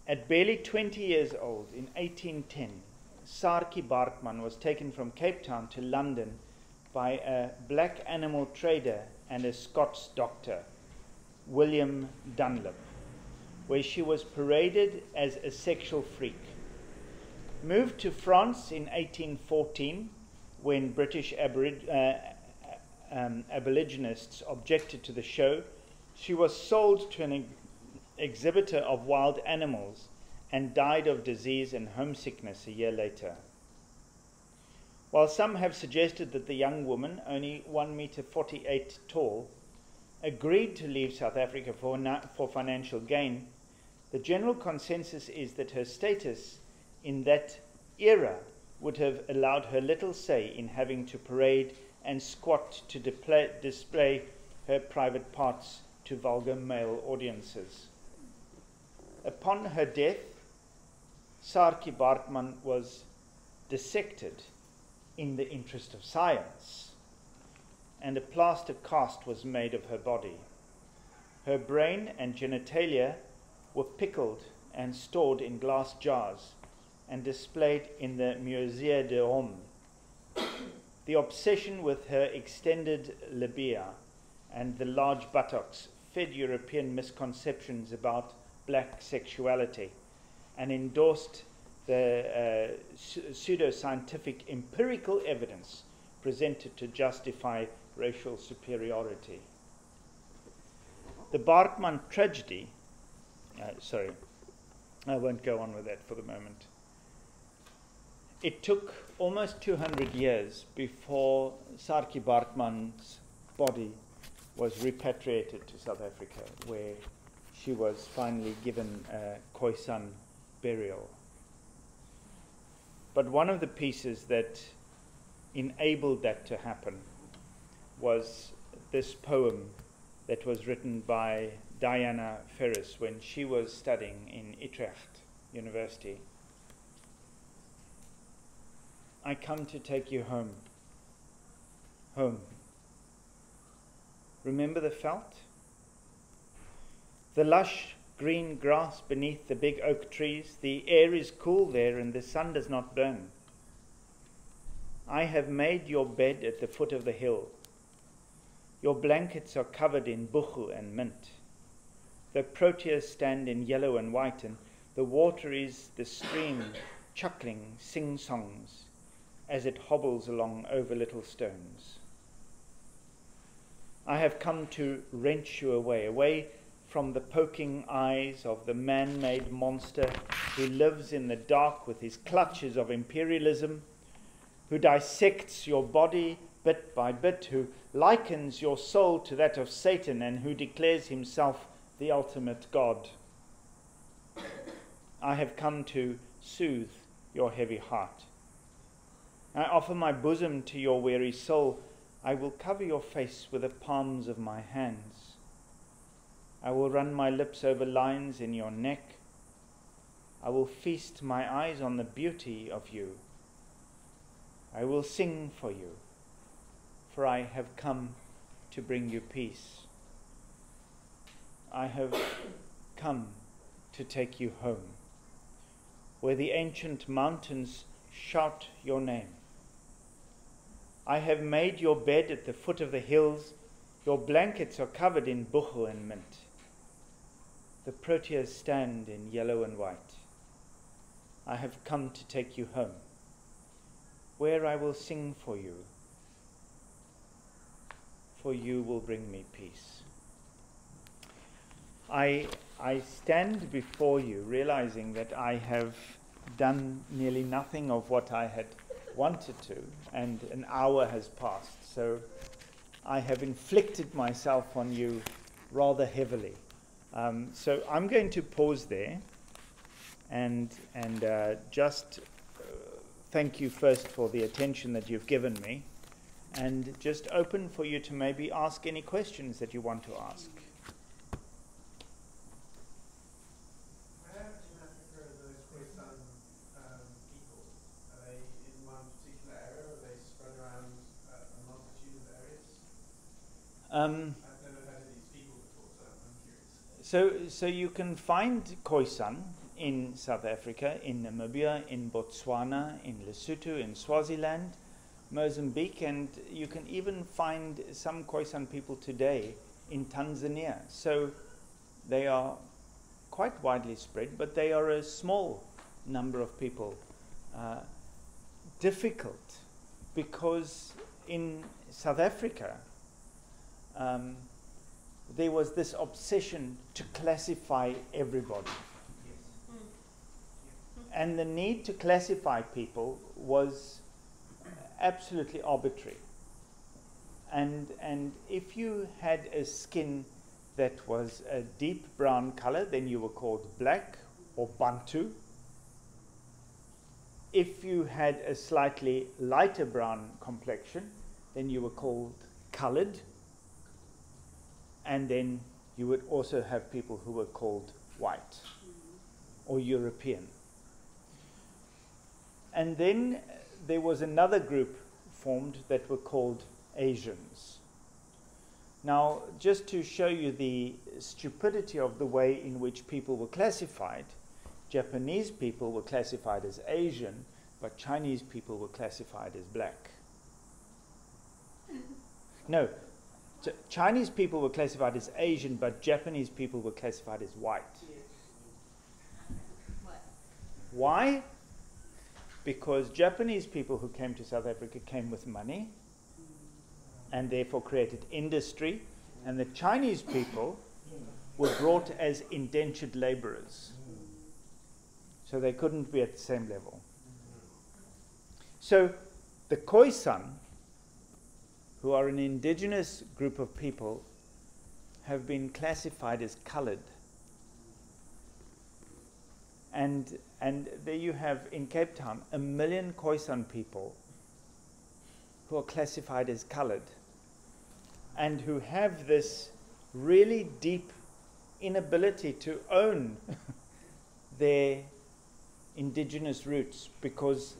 A: At barely 20 years old, in 1810, Sarki Bartman was taken from Cape Town to London by a black animal trader and a Scots doctor, William Dunlop, where she was paraded as a sexual freak. Moved to France in 1814, when British abolitionists objected to the show, she was sold to an exhibitor of wild animals and died of disease and homesickness a year later. While some have suggested that the young woman, only 1.48 meters tall, agreed to leave South Africa for financial gain, the general consensus is that her status in that era would have allowed her little say in having to parade and squat to display her private parts to vulgar male audiences. Upon her death, Sarki Bartman was dissected in the interest of science, and a plaster cast was made of her body. Her brain and genitalia were pickled and stored in glass jars and displayed in the Musée de Rome. The obsession with her extended labia and the large buttocks fed European misconceptions about black sexuality and endorsed the pseudoscientific empirical evidence presented to justify racial superiority. The Bartman tragedy, I won't go on with that for the moment. It took almost 200 years before Sarki Bartman's body was repatriated to South Africa, where she was finally given a Khoisan burial. But one of the pieces that enabled that to happen was this poem that was written by Diana Ferris when she was studying in Utrecht University. I come to take you home. Home. Remember the veld? The lush green grass beneath the big oak trees. The air is cool there and the sun does not burn. I have made your bed at the foot of the hill. Your blankets are covered in buchu and mint. The proteas stand in yellow and white, and the water is the stream chuckling sing-songs as it hobbles along over little stones. I have come to wrench you away from the poking eyes of the man-made monster who lives in the dark with his clutches of imperialism, who dissects your body bit by bit, who likens your soul to that of Satan, and who declares himself the ultimate God. I have come to soothe your heavy heart. I offer my bosom to your weary soul. I will cover your face with the palms of my hands. I will run my lips over lines in your neck. I will feast my eyes on the beauty of you. I will sing for you, for I have come to bring you peace. I have come to take you home, where the ancient mountains shout your name. I have made your bed at the foot of the hills. Your blankets are covered in buchu and mint. The proteas stand in yellow and white. I have come to take you home, where I will sing for you will bring me peace. I stand before you realizing that I have done nearly nothing of what I had wanted to, and an hour has passed, so I have inflicted myself on you rather heavily. So I'm going to pause there and just thank you first for the attention that you've given me, and just open for you to maybe ask any questions that you want to ask.
B: Where in Africa are those Khoisan people? Are they in one particular area, or are they spread around a multitude of areas? I've never heard of these people before, so I'm curious.
A: So you can find Khoisan in South Africa, in Namibia, in Botswana, in Lesotho, in Swaziland, Mozambique, and you can even find some Khoisan people today in Tanzania. So they are quite widely spread, but they are a small number of people. Difficult, because in South Africa, there was this obsession to classify everybody. And the need to classify people was absolutely arbitrary. And if you had a skin that was a deep brown color, then you were called black or Bantu. If you had a slightly lighter brown complexion, then you were called colored. And then you would also have people who were called white or European. And then there was another group formed that were called Asians. Now, just to show you the stupidity of the way in which people were classified, Japanese people were classified as Asian, but Chinese people were classified as black. No, Chinese people were classified as Asian, but Japanese people were classified as white. Why? Because Japanese people who came to South Africa came with money and therefore created industry, and the Chinese people were brought as indentured laborers. So they couldn't be at the same level. So the Khoisan, who are an indigenous group of people, have been classified as colored. And there you have, in Cape Town, 1 million Khoisan people who are classified as colored and who have this really deep inability to own their indigenous roots, because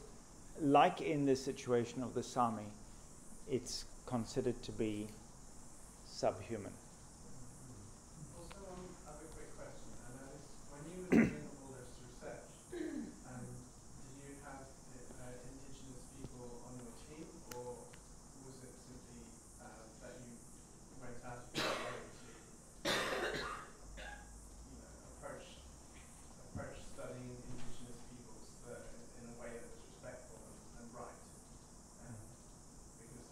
A: like in the situation of the Sami, it's considered to be subhuman.
B: Also, I have a quick question, and that is, when you were doing all this research, did you have indigenous people on your team, or was it simply that you went out of your way to, approach studying indigenous peoples in a way that was respectful and right? Because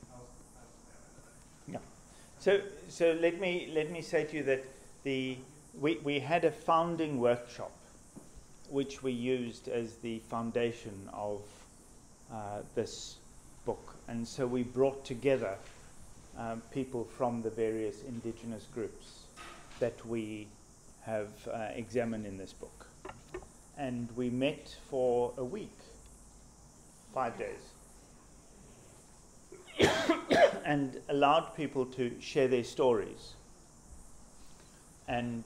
B: I was there, I don't know.
A: So let me say to you that we had a founding workshop, which we used as the foundation of this book, and so we brought together people from the various indigenous groups that we have examined in this book, and we met for a week, 5 days. And allowed people to share their stories. And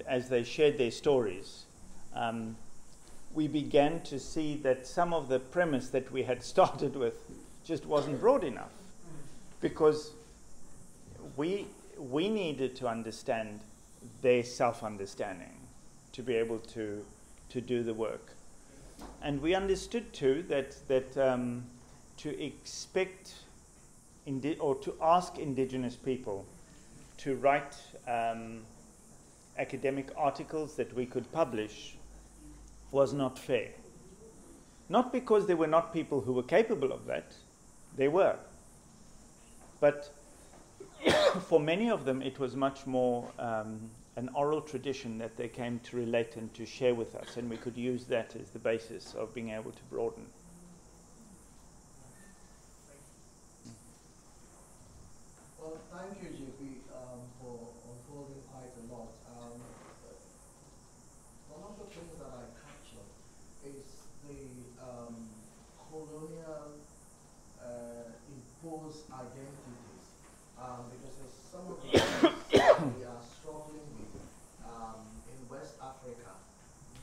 A: as they shared their stories, we began to see that some of the premise that we had started with just wasn't broad enough, because we needed to understand their self-understanding to be able to do the work. And we understood too that to expect or to ask indigenous people to write academic articles that we could publish was not fair. Not because there were not people who were capable of that, they were. But for many of them it was much more an oral tradition that they came to relate and to share with us, and we could use that as the basis of being able to broaden.
D: Well, thank you, JP, for unfolding quite a lot. One of the things that I captured is the colonial imposed identities, because there's some of the things that we are struggling with in West Africa,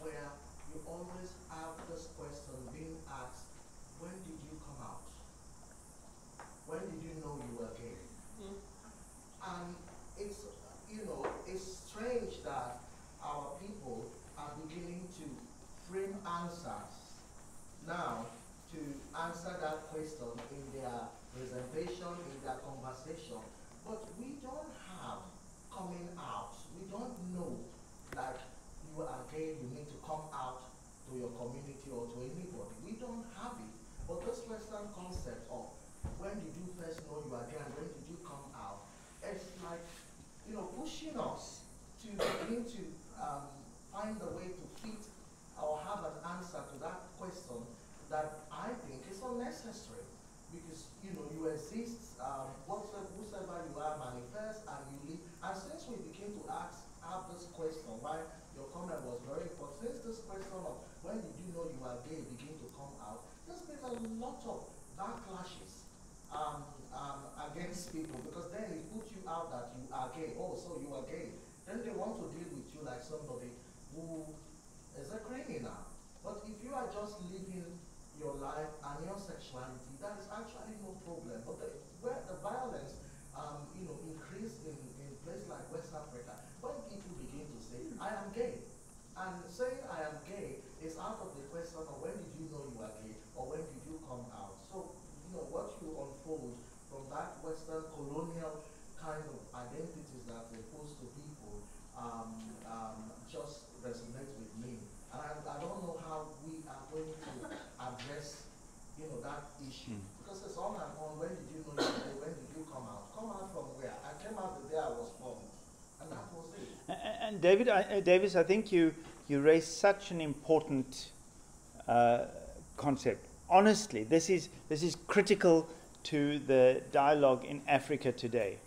D: where you always have this question being asked, when did you come out? When did you know you were gay? And it's, it's strange that our people are beginning to frame answers now to answer that question in their presentation, in their conversation. But we don't have coming out. We don't know that you are gay, you need to come out to your community or to anybody. We don't have it. But this Western concept of when did you first know you are gay and when did you come out, it's like, pushing us to begin to find a way to fit or have an answer to that question that I think is unnecessary. Because, you exist, whosoever you are manifest and you live. And since we begin to have this question, why your comment was very important, since this question of when did you know you are gay begin to come out, there's been a lot of backlashes against people, because then it puts you out that you are gay. Oh, so you are gay. Then they want to deal with you like somebody who is a criminal. But if you are just living your life and your sexuality, that is actually no problem. But where the violence, increase in places like West Africa, when people begin to say, I am gay, and saying I am gay is out of the question of when did you know you are gay or when did you come out. So, what you unfold from that Western colonial kind of identities that were posed to people just resonates with me. And I don't know how we are going to address, that issue. Because it's on and on. When did you know you were gay? When did you come out? Come out from where? I came out the day I was born. And that was it.
A: And Davis, I think you raised such an important concept. Honestly, this is critical to the dialogue in Africa today,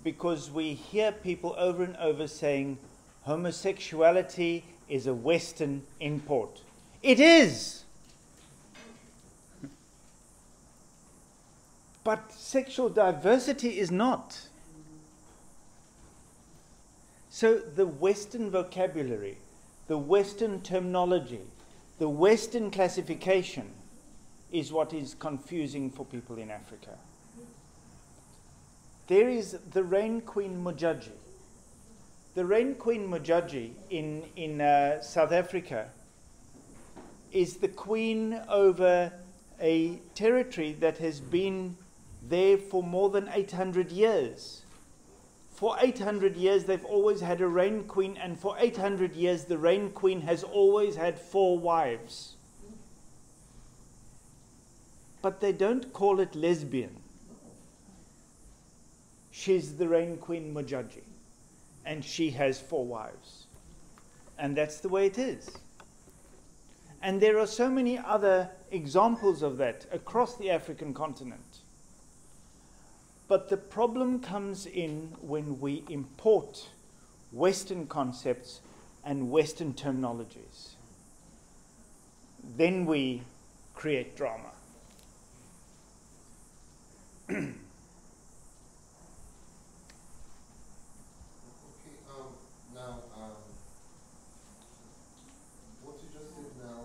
A: because we hear people over and over saying homosexuality is a Western import. It is! But sexual diversity is not. So the Western vocabulary, the Western terminology, The Western classification is what is confusing for people in Africa. There is the Rain Queen Mujaji. The Rain Queen Mujaji in South Africa is the queen over a territory that has been there for more than 800 years. For 800 years they've always had a Rain Queen, and for 800 years the Rain Queen has always had 4 wives. But they don't call it lesbian. She's the Rain Queen Mujaji, and she has 4 wives. And that's the way it is. And there are so many other examples of that across the African continent. But the problem comes in when we import Western concepts and Western terminologies. Then we create drama.
E: What you just said now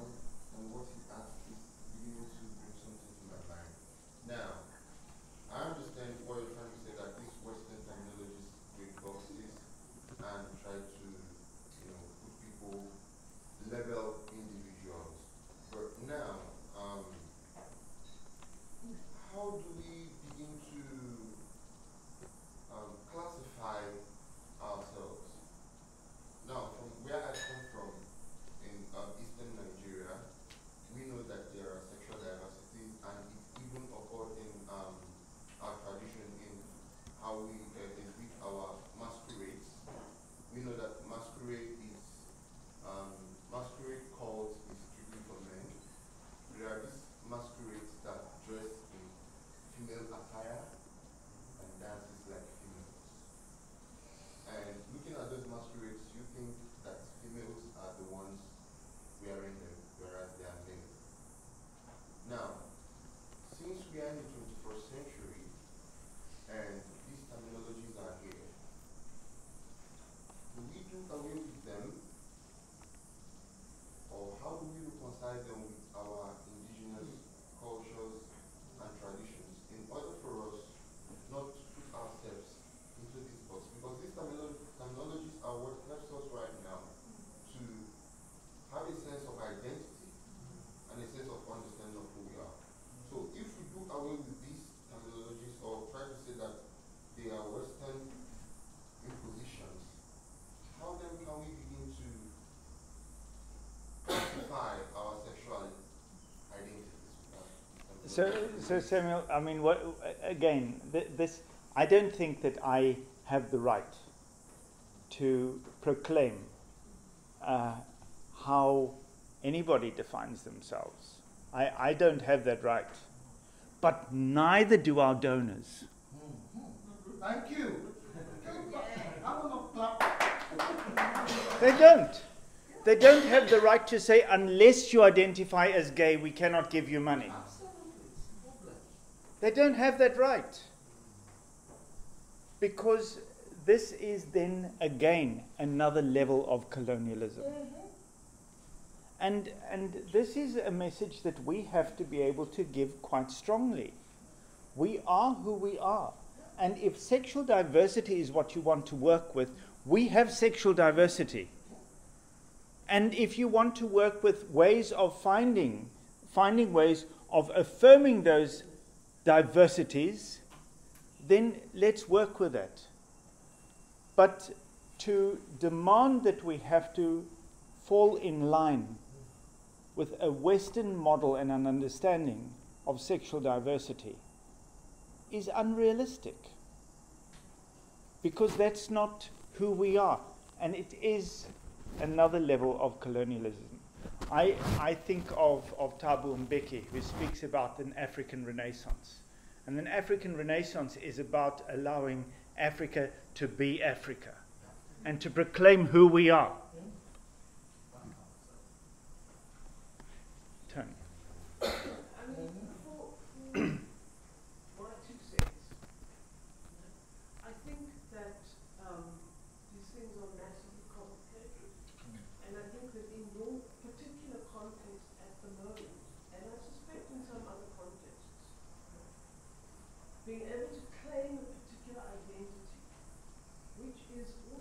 E: and what you asked is beginning to bring something to my mind. Now, I understand what you're trying to say, that these Western terminologies create boxes and try to, put people, level individuals. But now, how do we begin to classify ourselves? Now, from where I come from, in eastern Nigeria, we know that there are sexual diversities, and it even occurred in our tradition in how we exhibit our masquerades. We know that masquerade cult is strictly for men. There are these masquerades that dress in female attire and dances like females. And looking at those masquerades, you think that females are the ones wearing them, whereas they are male. Now, since we are in the 21st century and these terminologies are here, do we do away with them? Or how do we reconcile them with our indigenous cultures and traditions in order for us not to put ourselves into this box? Because these terminologies are what helps us right now to have a sense of identity and a sense of understanding of who we are. So if we do away with these terminologies or try to say that they are Western impositions, how then can we begin to classify our sexual identities?
A: So Samuel, I mean, this, I don't think that I have the right to proclaim how anybody defines themselves. I don't have that right. But neither do our donors.
D: Thank you. I want to clap.
A: They don't. They don't have the right to say, unless you identify as gay, we cannot give you money. They don't have that right. Because this is then, again, another level of colonialism. And this is a message that we have to be able to give quite strongly. We are who we are. And if sexual diversity is what you want to work with, we have sexual diversity. And if you want to work with ways of finding ways of affirming those diversities, then let's work with that. But to demand that we have to fall in line with a Western model and an understanding of sexual diversity is unrealistic. Because that's not who we are. And it is another level of colonialism. I think of Thabo Mbeki, who speaks about an African Renaissance. And an African Renaissance is about allowing Africa to be Africa and to proclaim who we are. Tony.
B: I mean, for my 2 cents, I think that these things are massively complicated. And I think that in your particular context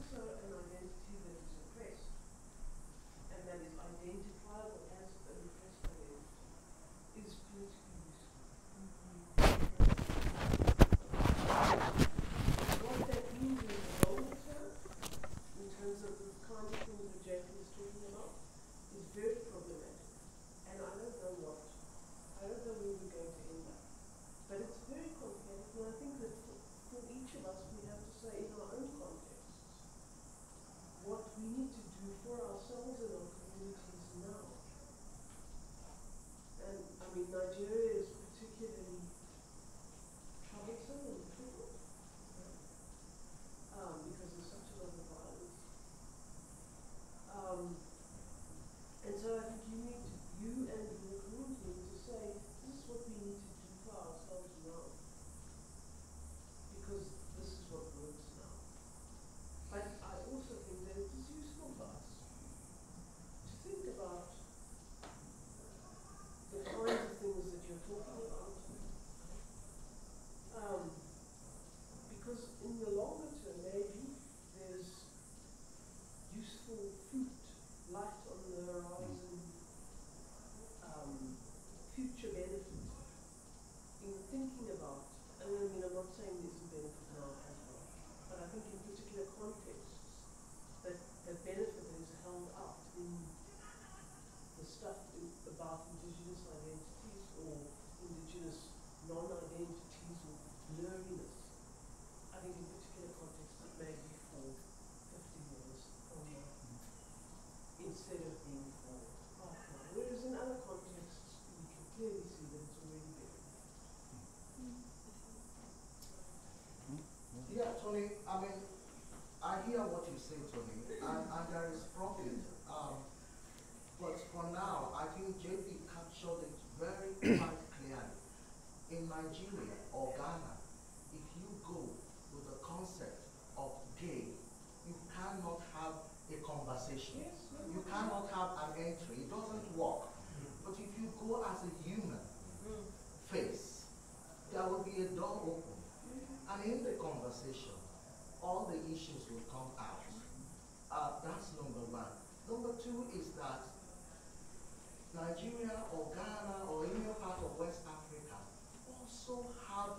B: also an identity that is oppressed, and that is identifiable as an oppressed identity, is politically useful. What that means in the longer term, in terms of the kind of things that Jacob is talking about, is very problematic. And I don't know where we're going to end up. But it's very complex, and I think that for each of us, we have to say in our own contexts what we need to do for ourselves and our communities now. And I mean, Nigeria is particularly troublesome and difficult because there's such a lot of violence. And so I think you and your community need to say, this is what we need to do for ourselves now. Because this is what works now. But I also think that it is useful for us to think about the kinds of things that you're talking about. Because in the longer term, maybe there's useful fruit, light on the horizon, future benefit in thinking about, and I mean, I'm not saying there isn't benefit now as well, but I think in particular contexts that benefit is held out in the stuff about indigenous identities or indigenous non-identities or blurriness. I think in particular contexts it may be for 50 years or more instead of being for half now. Whereas in other contexts we can clearly see that it's already there.
D: Yeah, Tony, I mean, I hear what you say, Tony, and there is profit. But for now, I think JP captured it very quite clearly. In Nigeria or Ghana, if you go with the concept of gay, you cannot have a conversation. You cannot have an entry. It doesn't work. But if you go as a human face, there will be a door open. And in the conversation, all the issues will come out. That's number one. Number two is that Nigeria or Ghana or any part of West Africa also have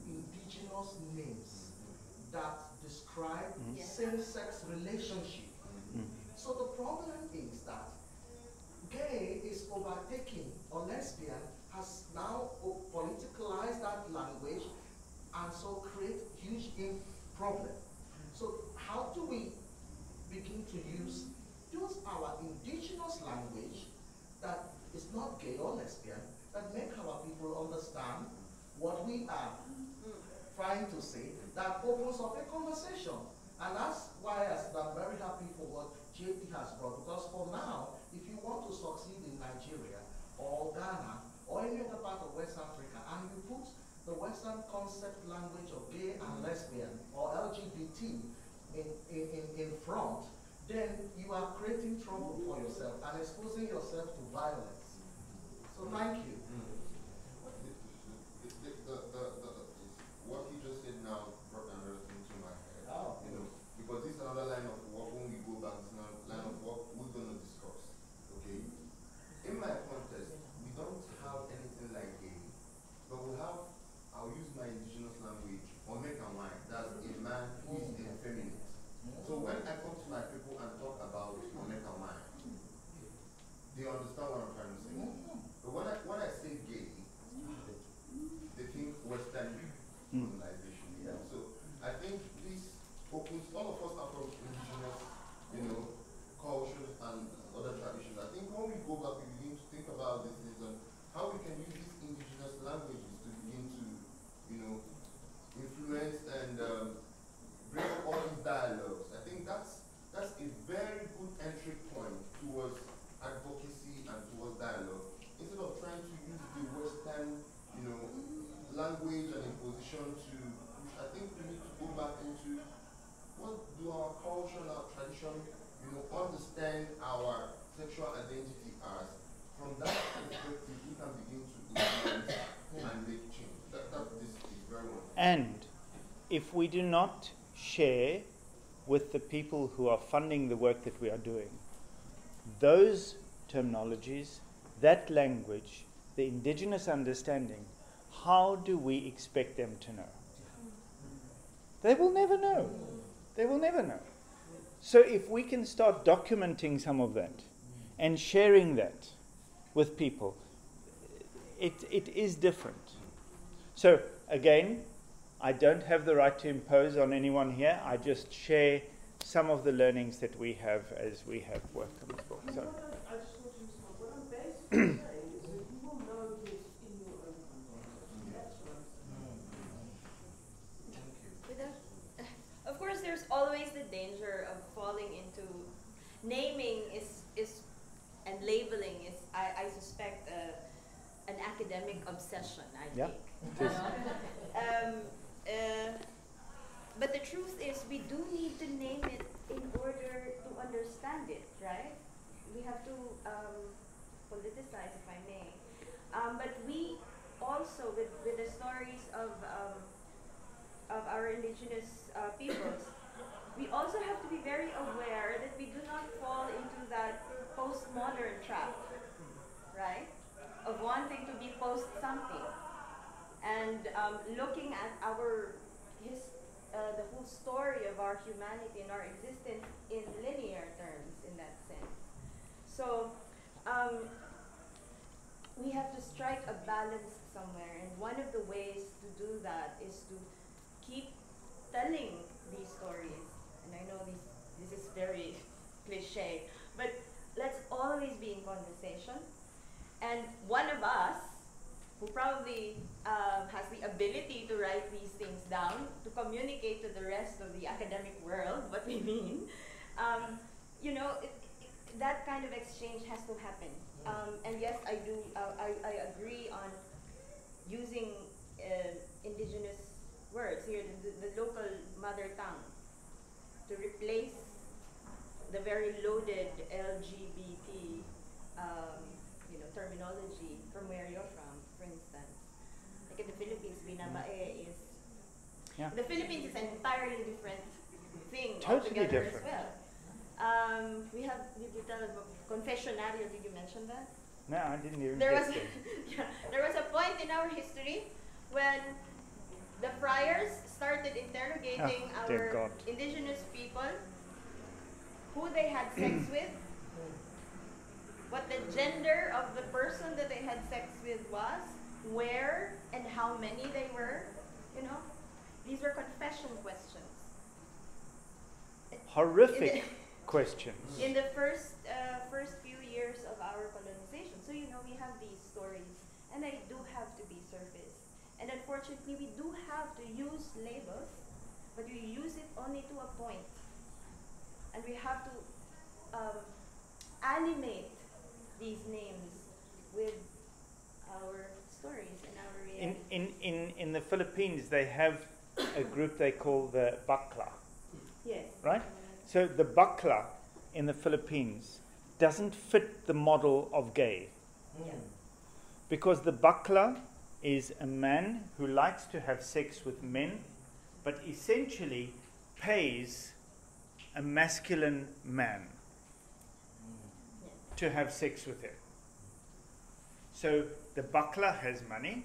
D: indigenous names that describe same-sex relationship. So the problem is that gay is overtaking, or lesbian has now politicalized that language and so create huge problem. So how do we begin to use our indigenous language that is not gay or lesbian, that make our people understand what we are trying to say, that opens up a conversation. And that's why I'm very happy for what JP has brought, because for now, if you want to succeed in Nigeria or Ghana or any other part of West Africa, and you put the Western concept language of gay and lesbian or LGBT in front, then you are creating trouble for yourself and exposing yourself to violence. So thank you.
E: What he just said now brought another thing to my head.
D: Oh.
E: You know, because this is another line of work. When we go back, this is another line of work we're going to discuss. Okay. In my context, we don't have anything like gay, but we have. I'll use my indigenous language, or make a mind. That's a man who is effeminate. So when I come to my people and talk about make a mind, they understand what I'm trying to say. But when I say gay, they think Western colonization. Yeah. So I think this opens, all of us are from indigenous, cultures and other traditions. I think when we go back, we begin to think about this and how we can use these indigenous languages to begin to, influence and bring up all these dialogues. I think that's a very good entry point towards advocacy and towards dialogue. Instead of trying to use the Western, language and imposition to push, I think we need to go back into what do our culture and our tradition, understand our sexual identity as. From that perspective, we can begin to influence and make change. This is very wonderful.
A: And if we do not share with the people who are funding the work that we are doing, those terminologies, that language, the indigenous understanding, how do we expect them to know? They will never know. They will never know. So if we can start documenting some of that and sharing that with people, it is different. So again, I don't have the right to impose on anyone here. I just share some of the learnings that we have as we have worked on this book. So.
B: I just want to respond. What I'm basically saying is that you will know this in your own context. That's what I'm saying.
F: Of course, there's always the danger of falling into naming is and labeling is, I suspect, an academic obsession, I think. You know? But the truth is, we do need to name it in order to understand it, right? We have to politicize, if I may. But we also, with the stories of our indigenous peoples, we also have to be very aware that we do not fall into that postmodern trap, right? Of wanting to be post something and looking at the whole story of our humanity and our existence in linear terms, in that sense. So we have to strike a balance somewhere, and one of the ways to do that is to keep telling these stories. And I know this is very cliche, but let's always be in conversation. And one of us, who probably has the ability to write these things down, to communicate to the rest of the academic world what we mean, you know, that kind of exchange has to happen. And yes, I do. I agree on using indigenous words here, the local mother tongue, to replace the very loaded LGBT, you know, terminology from where you're from, for instance. Like in the Philippines, binabae is.
A: Yeah.
F: The Philippines is an entirely different thing
A: Totally
F: altogether
A: different.
F: as well. We have, did you tell about confessionario? Did you mention that?
A: No, I didn't even
F: There
A: get
F: was,
A: there.
F: yeah, there was a point in our history when the friars started interrogating
A: dear
F: our
A: God.
F: indigenous people, who they had sex with, what the gender of the person that they had sex with was, where and how many they were, you know. These were confession questions.
A: Horrific questions.
F: In the first few years of our colonization. So, you know, we have these stories, and they do have to be surfaced. And unfortunately, we do have to use labels, but we use it only to a point. And we have to animate these names with our stories and our reality.
A: In the Philippines, they have a group they call the Bakla,
F: Yes.
A: right? So the Bakla in the Philippines doesn't fit the model of gay.
F: Yeah.
A: Because the Bakla is a man who likes to have sex with men, but essentially pays a masculine man to have sex with him. So the Bakla has money,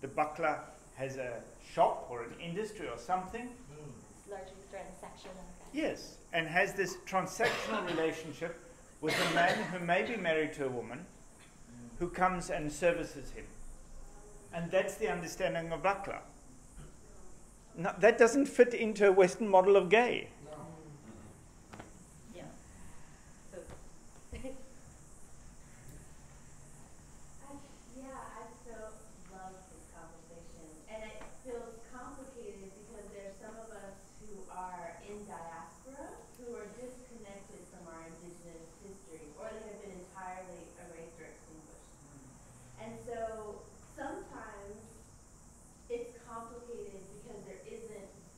A: the Bakla has a shop or an industry or something.
F: It's largely transactional.
A: Yes, and has this transactional relationship with a man who may be married to a woman who comes and services him. And that's the understanding of Bakla. No, that doesn't fit into a Western model of gay.
F: Yeah. So.
C: I still love this conversation, and it feels complicated because there's some of us who are in diaspora who are disconnected from our indigenous history, or they have been entirely erased or extinguished. And so sometimes it's complicated because it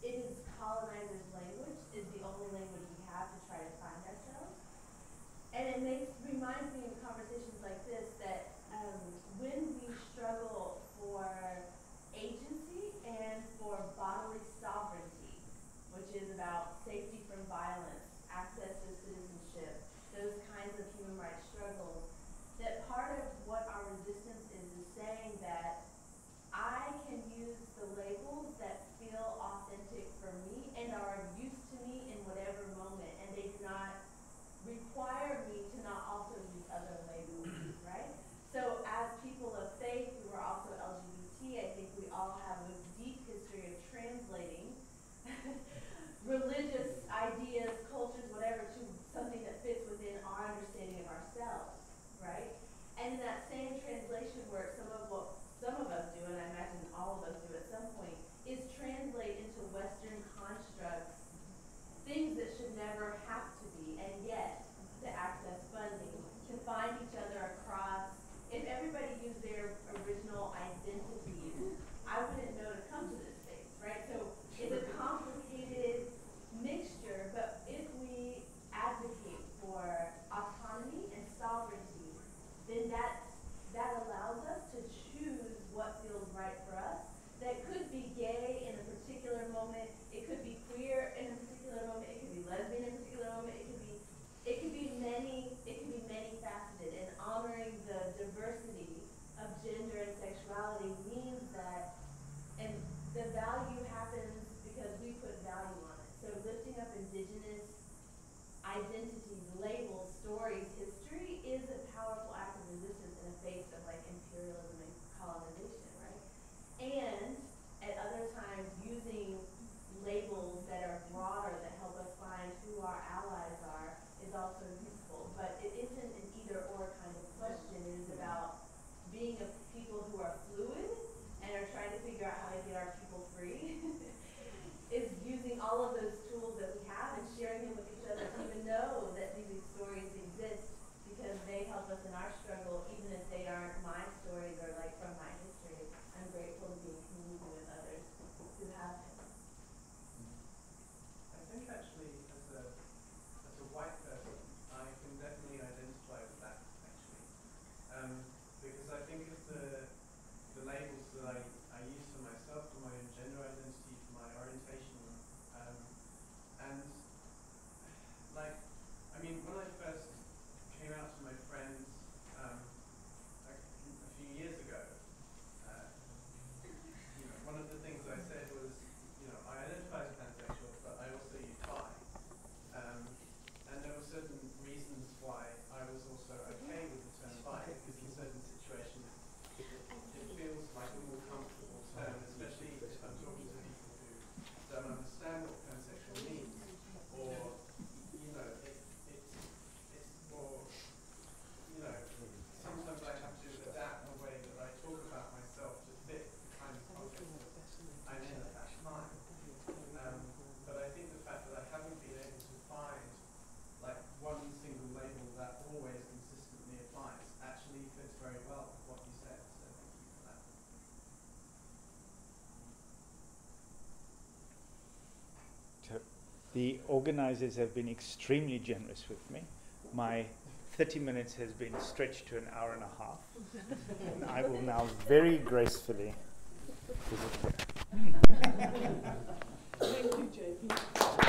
C: is colonizers' language
A: The organizers have been extremely generous with me. My 30 minutes has been stretched to an hour and a half. And I will now very gracefully visit here.
G: Thank you, JP.